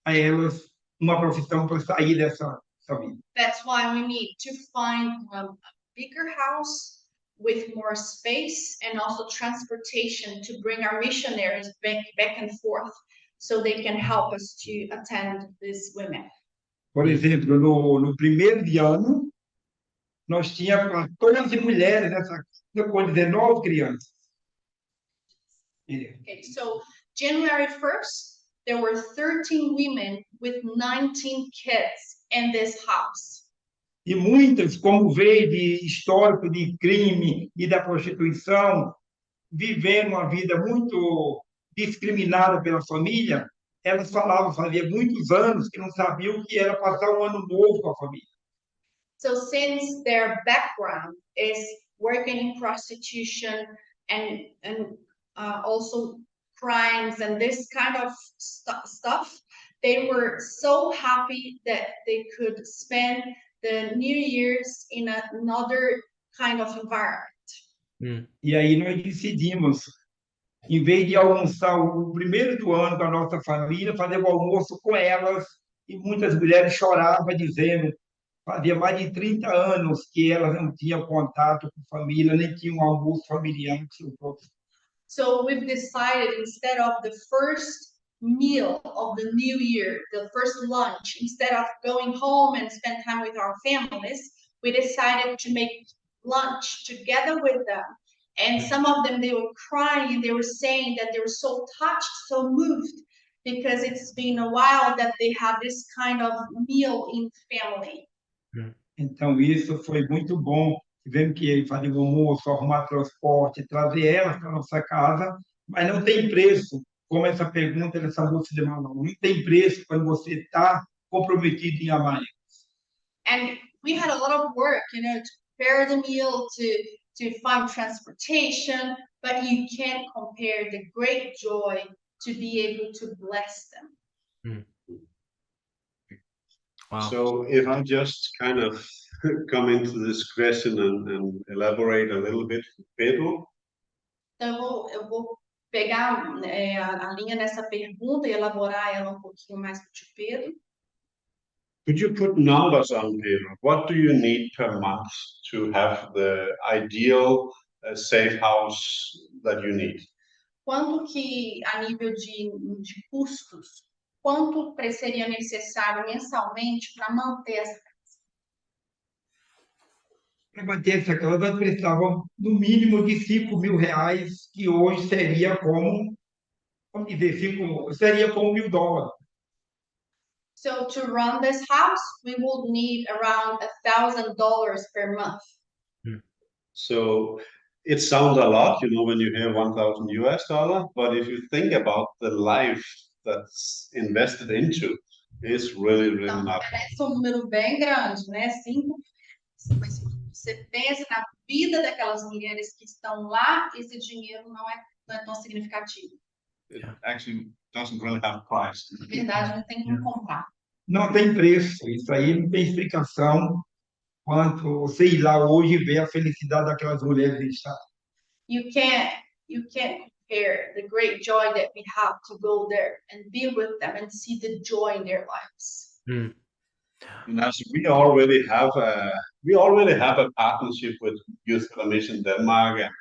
a elas uma profissão para sair dessa vida. That's why we need to find a bigger house with more space and also transportation to bring our missionaries back and forth so they can help us to attend these women. Por exemplo, no primeiro de ano, nós tínhamos 14 mulheres nessa casa com 19 crianças. Okay, so January 1st, there were 13 women with 19 kids in this house. E muitas, como veio de histórico de crime e da prostituição, vivendo uma vida muito discriminada pela família, elas falavam, fazia muitos anos que não sabiam o que era passar um ano novo com a família. So since their background is working in prostitution and also crimes and this kind of stuff, they were so happy that they could spend the New Year's in another kind of environment. E aí nós decidimos, em vez de almoçar o primeiro do ano com a nossa família, fazer o almoço com elas, e muitas mulheres choravam dizendo, fazia mais de 30 anos que elas não tinham contato com família, nem tinham um almoço familiar com seus próprios. So we've decided, instead of the first meal of the new year, the first lunch, instead of going home and spend time with our families, we decided to make lunch together with them. And some of them, they were crying and they were saying that they were so touched, so moved, because it's been a while that they had this kind of meal in family. Então, isso foi muito bom. Tivemos que fazer o almoço, arrumar transporte, trazer elas para a nossa casa, mas não tem preço, como essa pergunta dessa moça de Manaus, não tem preço quando você está comprometido em amar. And we had a lot of work, to prepare the meal, to find transportation, but you can't compare the great joy to be able to bless them. Wow. So if I just kind of come into this question and elaborate a little bit, Pedro. Então eu vou pegar a linha nessa pergunta e elaborar ela um pouquinho mais para o Tio Pedro. Could you put numbers on, Pedro? What do you need per month to have the ideal safe house that you need? Quanto que, a nível de custos, quanto seria necessário mensalmente para manter essa casa? Para manter essa casa, nós precisávamos no mínimo de R$ 5.000, que hoje seria como, vamos dizer, seria como $1.000. So to run this house, we would need around $1,000 per month. So it sounds a lot, when you hear $1,000, but if you think about the life that's invested into, it's really, really not. Parece um número bem grande, né? 5, mas você pensa na vida daquelas mulheres que estão lá, esse dinheiro não é tão significativo. It actually doesn't really have price. Na verdade, não tem como comprar. Não tem preço, isso aí não tem explicação quanto você ir lá hoje e ver a felicidade daquelas mulheres em estado. You can't compare the great joy that we have to go there and be with them and see the joy in their lives. And as we already have a partnership with Youth for the Mission Denmark, and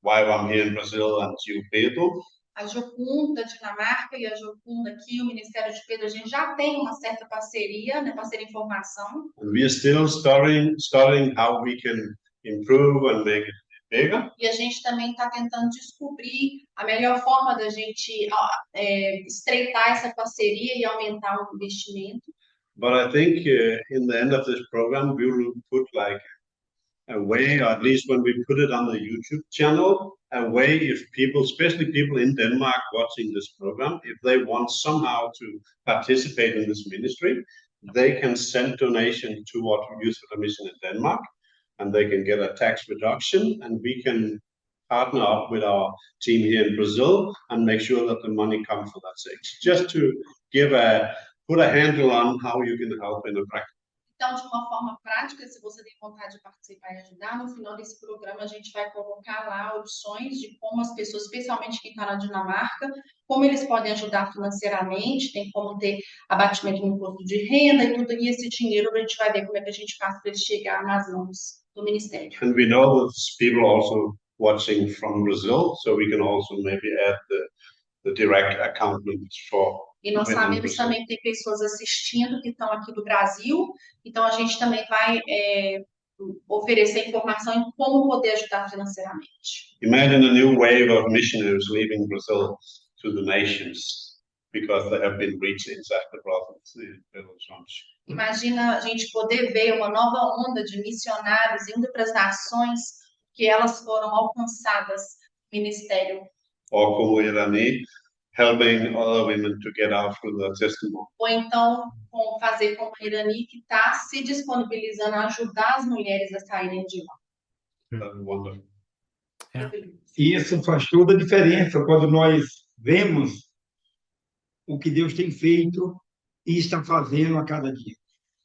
while I'm here in Brazil and Tio Pedro. A Jocum da Dinamarca e a Jocum daqui, o Ministério de Pedro, a gente já tem uma certa parceria, né, parceria em formação. And we are still studying how we can improve and make it bigger. E a gente também está tentando descobrir a melhor forma da gente estreitar essa parceria e aumentar o investimento. But I think in the end of this program, we will put like a way, or at least when we put it on the YouTube channel, a way if people, especially people in Denmark watching this program, if they want somehow to participate in this ministry, they can send donation toward Youth for the Mission in Denmark, and they can get a tax reduction, and we can partner up with our team here in Brazil and make sure that the money comes for that sake. Just to put a handle on how you can help in a practice. Então, de uma forma prática, se você tem vontade de participar e ajudar, no final desse programa a gente vai colocar lá opções de como as pessoas, especialmente quem está na Dinamarca, como eles podem ajudar financeiramente, tem como ter abatimento no imposto de renda e tudo, e esse dinheiro a gente vai ver como é que a gente faz para ele chegar nas mãos do Ministério. And we know that there's people also watching from Brazil, so we can also maybe add the direct account numbers for E nós women in sabemos Brazil. também que tem pessoas assistindo que estão aqui do Brasil, então a gente também vai oferecer informação em como poder ajudar financeiramente. Imagine a new wave of missionaries leaving Brazil to the nations because they have been reached inside the province. Imagina a gente poder ver uma nova onda de missionários indo para as nações que elas foram alcançadas no ministério. Or como Irani, helping other women to get out through their testimony. Ou então fazer como a Irani, que está se disponibilizando a ajudar as mulheres a saírem de lá. That's wonderful. E isso faz toda a diferença quando nós vemos o que Deus tem feito e está fazendo a cada dia.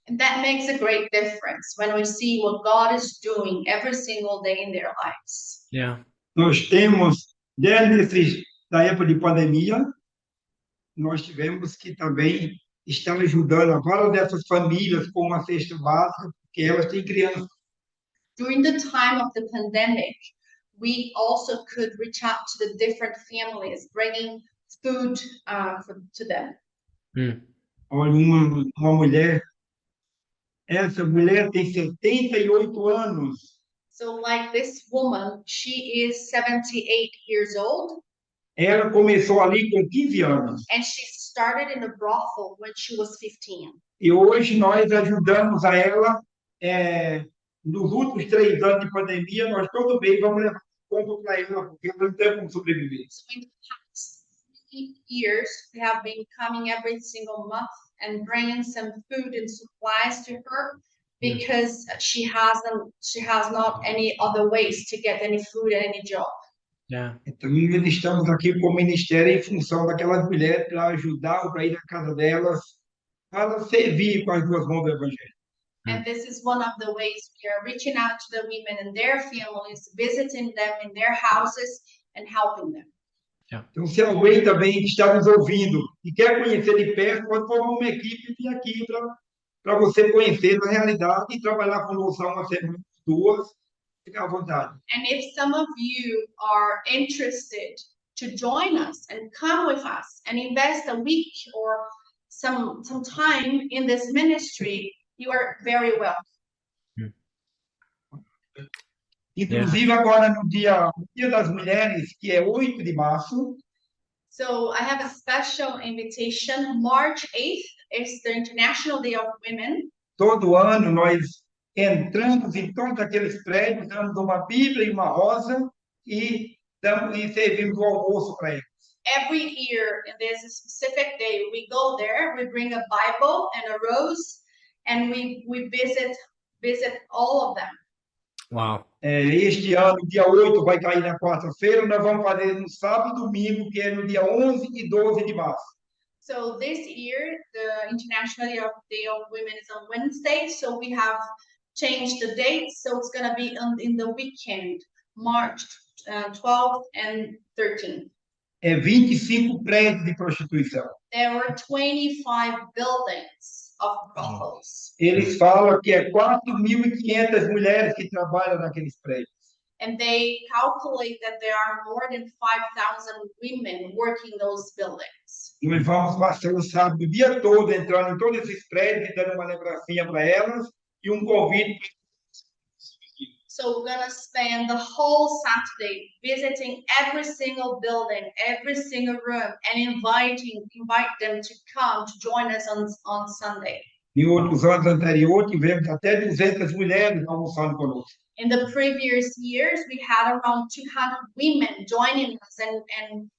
And that makes a great difference when we see what God is doing every single day in their lives. Yeah. Nós temos, desde da época de pandemia, nós tivemos que também estar ajudando a várias dessas famílias com uma cesta básica, porque elas têm crianças. During the time of the pandemic, we also could reach out to the different families, bringing food to them. Olha, uma mulher, essa mulher tem 78 anos. So like this woman, she is 78 years old. Ela começou ali com 15 anos. And she started in a brothel when she was 15. E hoje nós ajudamos a ela, nos últimos 3 anos de pandemia, nós todo mês vamos levar compra para ela, porque ela não tem como sobreviver. So in the past 3 years, we have been coming every single month and bringing some food and supplies to her because she has not any other ways to get any food and any job. Yeah. Então, nós estamos aqui como ministério em função daquelas mulheres para ajudar, para ir na casa delas, para servir com as 2 mãos do Evangelho. And this is one of the ways we are reaching out to the women and their families, visiting them in their houses and helping them. Então, se alguém também está nos ouvindo e quer conhecer de perto, pode formar uma equipe e vir aqui para você conhecer a realidade e trabalhar conosco uma semana, 2, fica à vontade. And if some of you are interested to join us and come with us and invest a week or some time in this ministry, you are very welcome. Inclusive agora no Dia das Mulheres, que é 8 de março. So I have a special invitation. March 8th is the International Day of Women. Todo ano nós entramos em todos aqueles prédios, damos uma Bíblia e uma rosa e servimos o almoço para eles. Every year, in this specific day, we go there, we bring a Bible and a rose, and we visit all of them. Wow. Este ano, dia 8, vai cair na quarta-feira, nós vamos fazer no sábado e domingo, que é no dia 11 e 12 de março. So this year, the International Day of Women is on Wednesday, so we have changed the date, so it's going to be in the weekend, March 12th and 13th. 25 prédios de prostituição. There were 25 buildings of brothels. Eles falam que é 4.500 mulheres que trabalham naqueles prédios. And they calculate that there are more than 5,000 women working those buildings. Nós vamos passar o sábado o dia todo entrando em todos esses prédios, dando uma lembrancinha para elas e convite. So we're gonna spend the whole Saturday visiting every single building, every single room, and invite them to come to join us on Sunday. Em outros anos anteriores, tivemos até 200 mulheres almoçando conosco. In the previous years, we had around 200 women joining us and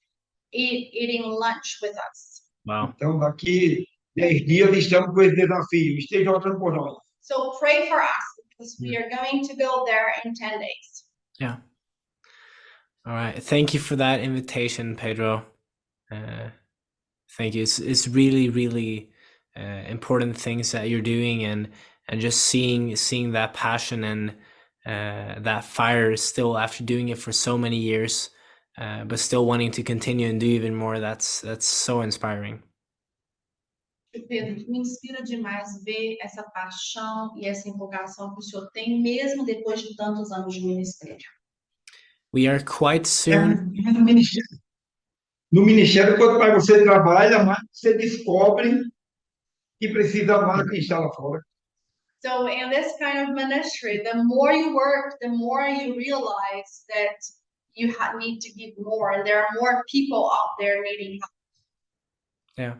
eating lunch with us. Wow. Então, daqui 10 dias, estamos com esse desafio. Esteja orando por nós. So pray for us, because we are going to go there in 10 days. Yeah. All right. Thank you for that invitation, Pedro. Thank you. It's really, really important things that you're doing, and just seeing that passion and that fire still after doing it for so many years, but still wanting to continue and do even more. That's so inspiring. Pedro, me inspira demais ver essa paixão e essa empolgação que o senhor tem, mesmo depois de tantos anos de ministério. We are quite soon. No ministério, quanto mais você trabalha, mais você descobre que precisa amar quem está lá fora. So in this kind of ministry, the more you work, the more you realize that you need to give more, and there are more people out there needing help. Yeah.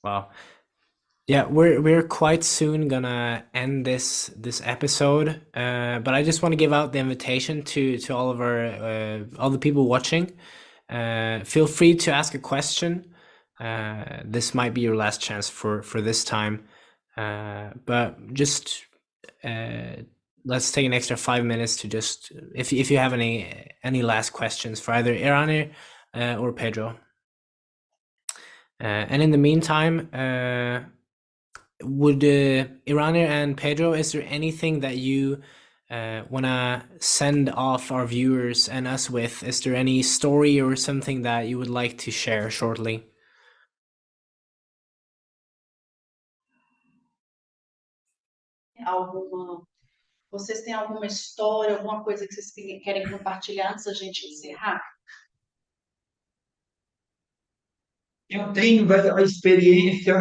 Wow. Yeah, we're quite soon gonna end this episode, but I just want to give out the invitation to all of our all the people watching. Feel free to ask a question. This might be your last chance for this time, but just let's take an extra 5 minutes to just if you have any last questions for either Irani or Pedro. And in the meantime, would Irani and Pedro, is there anything that you want to send off our viewers and us with? Is there any story or something that you would like to share shortly? Vocês têm alguma história, alguma coisa que vocês querem compartilhar antes da gente encerrar? Eu tenho a experiência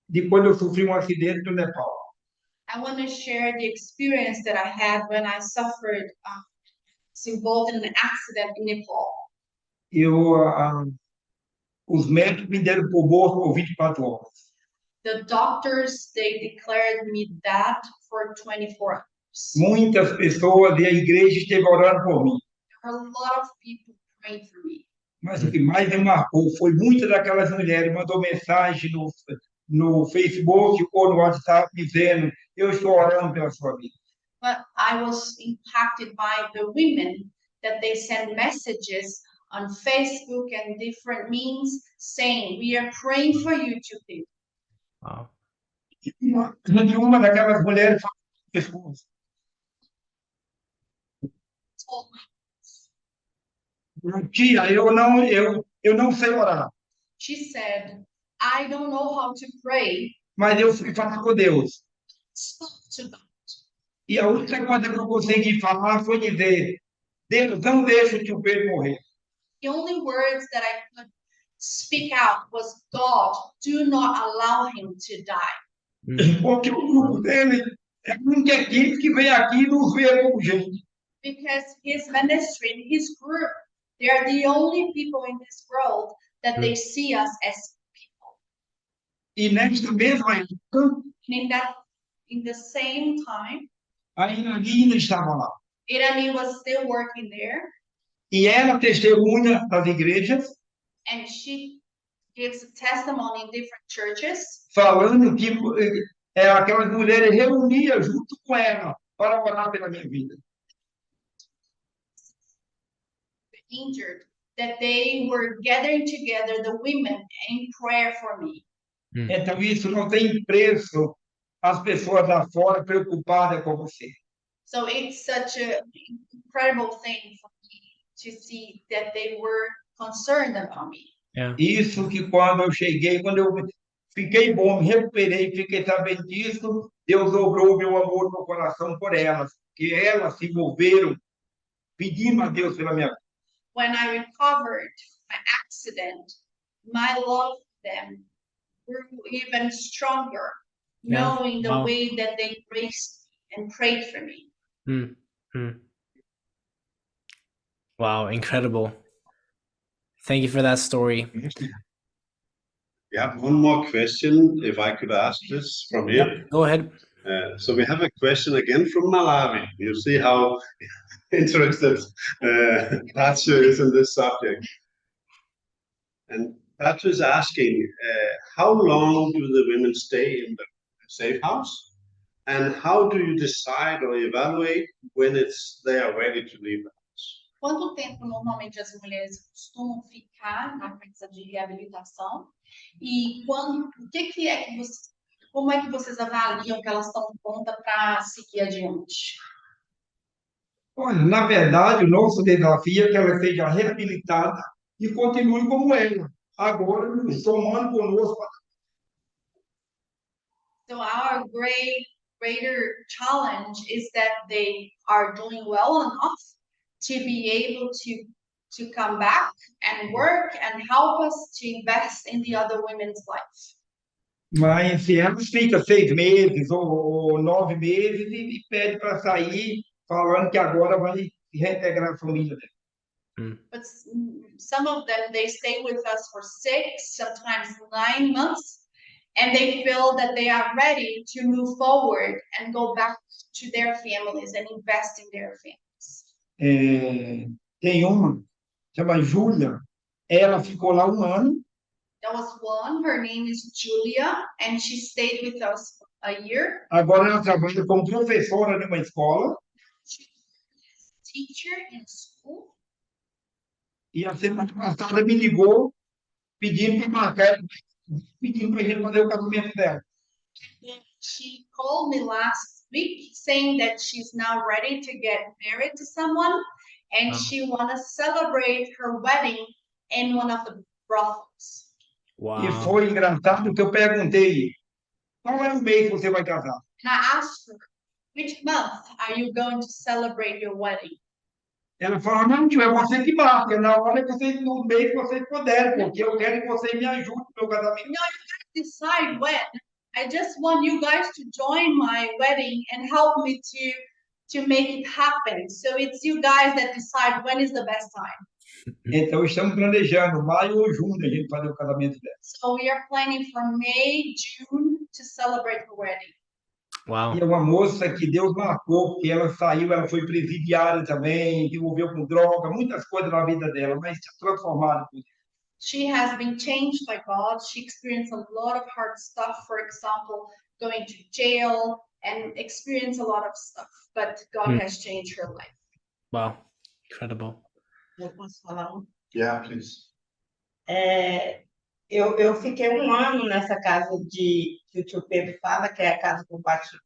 de quando eu sofri acidente no Nepal. I want to share the experience that I had when I suffered, was involved in an accident in Nepal. Os médicos me deram por morto por 24 horas. The doctors, they declared me dead for 24 hours. Muitas pessoas e a igreja esteve orando por mim. There were a lot of people praying for me. Mas o que mais me marcou foi muitas daquelas mulheres mandou mensagem no Facebook ou no WhatsApp dizendo: eu estou orando pela sua vida. But I was impacted by the women that they send messages on Facebook and different means saying, we are praying for you to be. Wow. Uma daquelas mulheres falou: tia, eu não sei orar. She said, I don't know how to pray. Mas eu fui falar com Deus. Spoke to God. E a única coisa que eu consegui falar foi dizer: Deus, não deixe o tio Pedro morrer. The only words that I could speak out was, God, do not allow him to die. Porque o grupo dele é a única equipe que vem aqui e nos vê como gente. Because his ministry, his group, they are the only people in this world that they see us as people. E nesta mesma época, in the same time, a Irani estava lá. Irani was still working there. E ela testemunha das igrejas. And she gives a testimony in different churches. Falando que aquelas mulheres reuniam junto com ela para orar pela minha vida. Injured, that they were gathering together, the women, in prayer for me. Então isso não tem preço, as pessoas lá fora preocupadas com você. So it's such an incredible thing for me to see that they were concerned about me. Yeah. Isso que quando eu cheguei, quando eu fiquei bom, me recuperei, fiquei sabendo disso, Deus dobrou o meu amor no coração por elas, que elas se envolveram, pedindo a Deus pela minha vida. When I recovered my accident, my love for them grew even stronger, knowing the way that they embraced and prayed for me. Wow, incredible. Thank you for that story. Yeah, one more question, if I could ask this from here. Go ahead. So we have a question again from Malawi. You see how interested Patsu is in this subject. And Patsu is asking, how long do the women stay in the safe house? And how do you decide or evaluate when they are ready to leave the house? Quanto tempo normalmente as mulheres costumam ficar na casa de reabilitação? E o que é que Como é que vocês avaliam que elas estão prontas para seguir adiante? Olha, na verdade, o nosso desafio é que ela seja reabilitada e continue como ela, agora somando conosco. So our greater challenge is that they are doing well enough to be able to come back and work and help us to invest in the other women's life. Mas se ela fica 6 meses ou 9 meses e pede para sair, falando que agora vai reintegrar a família dela. But some of them, they stay with us for 6, sometimes 9 months, and they feel that they are ready to move forward and go back to their families and invest in their families. Tem uma, chama Júlia, ela ficou lá 1 ano. There was one, her name is Julia, and she stayed with us a year. Agora ela trabalha como professora numa escola. She's a teacher in school. E a semana passada me ligou pedindo para marcar, pedindo para a gente fazer o casamento dela. She called me last week saying that she's now ready to get married to someone, and she want to celebrate her wedding in one of the brothels. Wow. E foi engraçado que eu perguntei, qual é o mês que você vai casar? And I asked her, which month are you going to celebrate your wedding? Ela falou, não, tio, é você que marca, na hora que vocês, no mês que vocês puderem, porque eu quero que vocês me ajudem no meu casamento. No, you gotta decide when. I just want you guys to join my wedding and help me to make it happen. So it's you guys that decide when is the best time. Então estamos planejando maio ou junho a gente fazer o casamento dela. So we are planning for May, June to celebrate her wedding. Wow. E é uma moça que Deus marcou, porque ela saiu, ela foi presidiária também, se envolveu com droga, muitas coisas na vida dela, mas se transformaram. She has been changed by God. She experienced a lot of hard stuff, for example, going to jail and experienced a lot of stuff, but God has changed her life. Wow. Incredible. Eu posso falar um? Yeah, please. Eu fiquei 1 ano nessa casa que o tio Pedro fala, que é a casa compartilhada.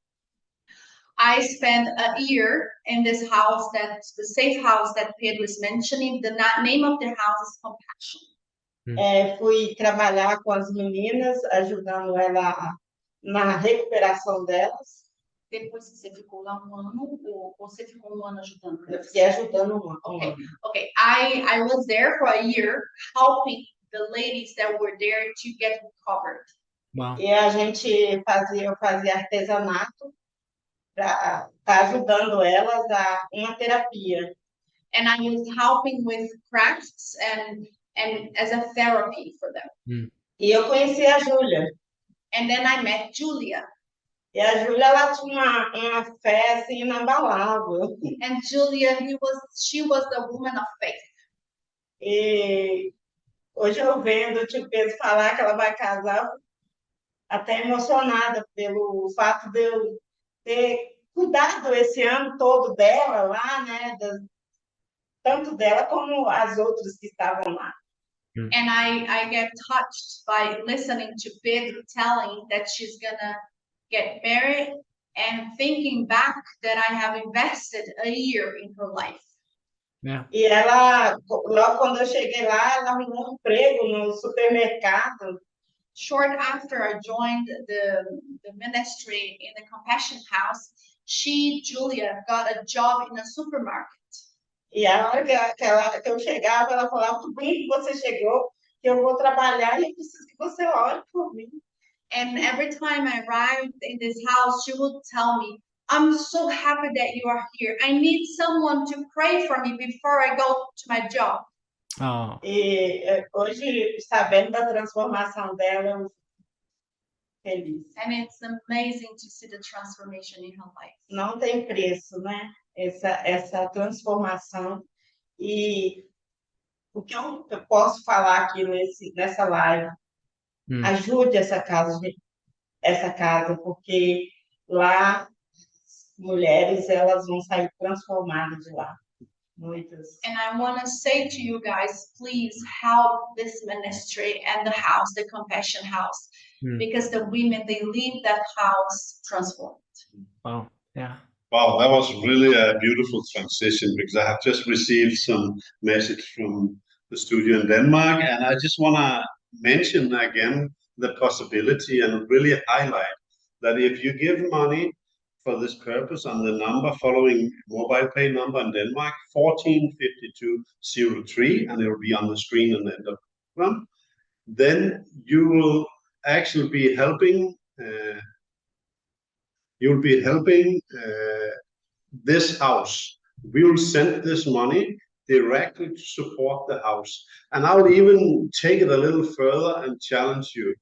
I spent a year in this house, that's the safe house that Pedro is mentioning. The name of the house is Compassion. Fui trabalhar com as meninas, ajudando ela na recuperação delas. Depois que você ficou lá 1 ano, ou você ficou 1 ano ajudando? Eu fiquei ajudando 1 ano. Okay. I was there for a year helping the ladies that were there to get recovered. Wow. E eu fazia artesanato para estar ajudando elas a uma terapia. And I was helping with crafts and as a therapy for them. E eu conheci a Júlia. And then I met Julia. E a Júlia, ela tinha uma fé assim inabalável. And Julia, she was the woman of faith. E hoje eu vendo o tio Pedro falar que ela vai casar, até emocionada pelo fato de eu ter cuidado esse ano todo dela lá, né? Tanto dela como as outras que estavam lá. And I get touched by listening to Pedro telling that she's gonna get married and thinking back that I have invested a year in her life. Yeah. E ela, logo quando eu cheguei lá, ela arrumou um emprego no supermercado. Short after I joined the ministry in the Compassion House, Julia, got a job in a supermarket. E a hora que eu chegava, ela falava, tudo bem que você chegou, que eu vou trabalhar e eu preciso que você ore por mim. And every time I arrived in this house, she would tell me, I'm so happy that you are here. I need someone to pray for me before I go to my job. Oh. E hoje, sabendo da transformação dela, eu fico feliz. And it's amazing to see the transformation in her life. Não tem preço, né? Essa transformação. E o que eu posso falar aqui nessa live, ajude essa casa, porque lá as mulheres elas vão sair transformadas de lá. Muitas. And I want to say to you guys, please help this ministry and the house, the Compassion House. because the women, they leave that house transformed. Wow. Yeah. Wow, that was really a beautiful transition, because I have just received some message from the studio in Denmark, and I just want to mention again the possibility and really highlight that if you give money for this purpose on the number following MobilePay number in Denmark, 145203, and it will be on the screen in the end of the program, then you will actually be helping this house. We will send this money directly to support the house. And I will even take it a little further and challenge you.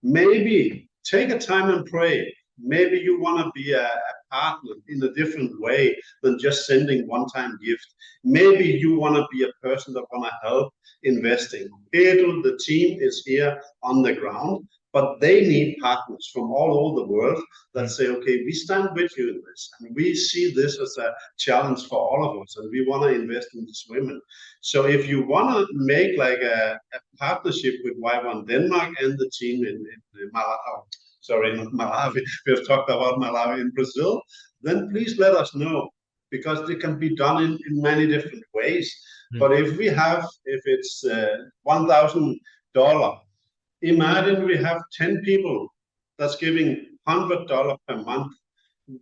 Maybe take a time and pray. Maybe you want to be a partner in a different way than just sending one-time gift. Maybe you want to be a person that want to help investing. Pedro, the team is here on the ground, but they need partners from all over the world that say, okay, we stand with you in this, and we see this as a challenge for all of us, and we want to invest in these women. So if you want to make like a partnership with Y1 Denmark and the team in Malawi, we have talked about Malawi in Brazil, then please let us know, because it can be done in many different ways. But if it's $1,000, imagine we have 10 people that's giving $100 per month.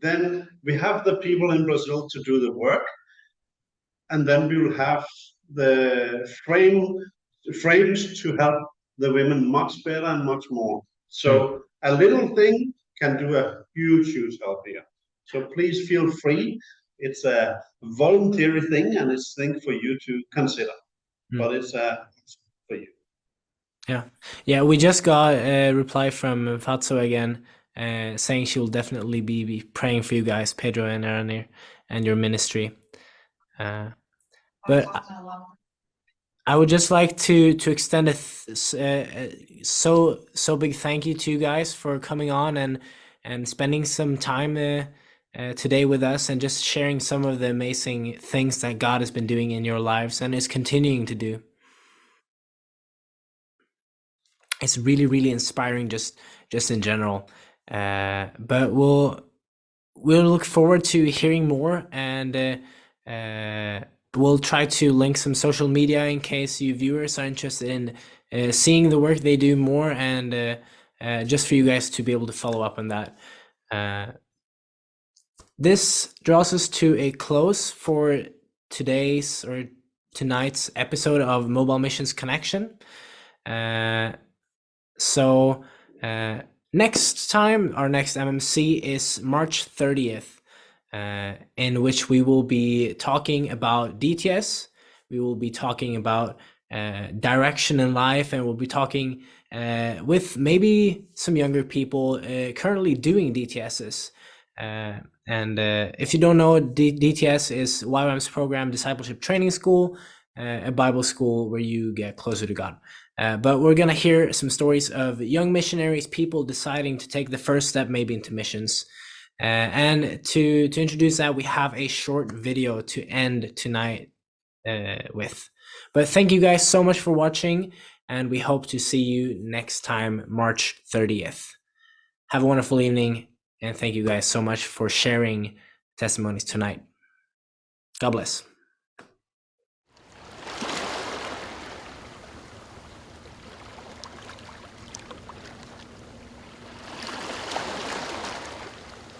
Then we have the people in Brazil to do the work, and then we will have the frames to help the women much better and much more. So a little thing can do a huge help here. So please feel free. It's a voluntary thing, and it's a thing for you to consider. But it's for you. Yeah. We just got a reply from Fatso again, saying she will definitely be praying for you guys, Pedro and Aranir, and your ministry. But I would just like to extend a so big thank you to you guys for coming on and spending some time today with us, and just sharing some of the amazing things that God has been doing in your lives and is continuing to do. It's really inspiring, just in general. But we'll look forward to hearing more, and we'll try to link some social media in case you viewers are interested in seeing the work they do more, and just for you guys to be able to follow up on that. This draws us to a close for tonight's episode of Mobile Missions Connection. So next time, our next MMC is March 30th, in which we will be talking about DTS. We will be talking about direction in life, and we'll be talking with maybe some younger people currently doing DTSs. And if you don't know, DTS is YWAM's program, Discipleship Training School, a Bible school where you get closer to God. But we're going to hear some stories of young missionaries, people deciding to take the first step maybe into missions. And to introduce that, we have a short video to end tonight with. But thank you guys so much for watching, and we hope to see you next time, March 30th. Have a wonderful evening, and thank you guys so much for sharing testimonies tonight. God bless.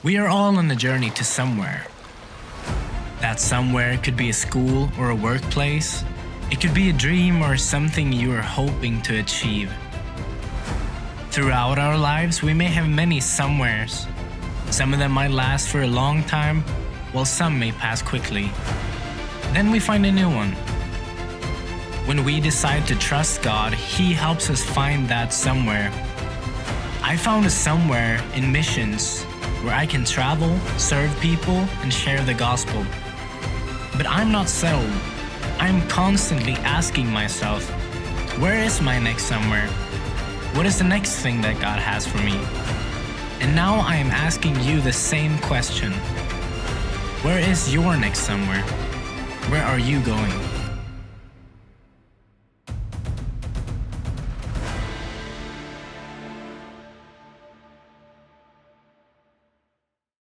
We are all on a journey to somewhere. That somewhere could be a school or a workplace. It could be a dream or something you are hoping to achieve. Throughout our lives, we may have many somewheres. Some of them might last for a long time, while some may pass quickly. Then we find a new one. When we decide to trust God, He helps us find that somewhere. I found a somewhere in missions, where I can travel, serve people, and share the gospel. But I'm not settled. I'm constantly asking myself, where is my next somewhere? What is the next thing that God has for me? And now I am asking you the same question. Where is your next somewhere? Where are you going?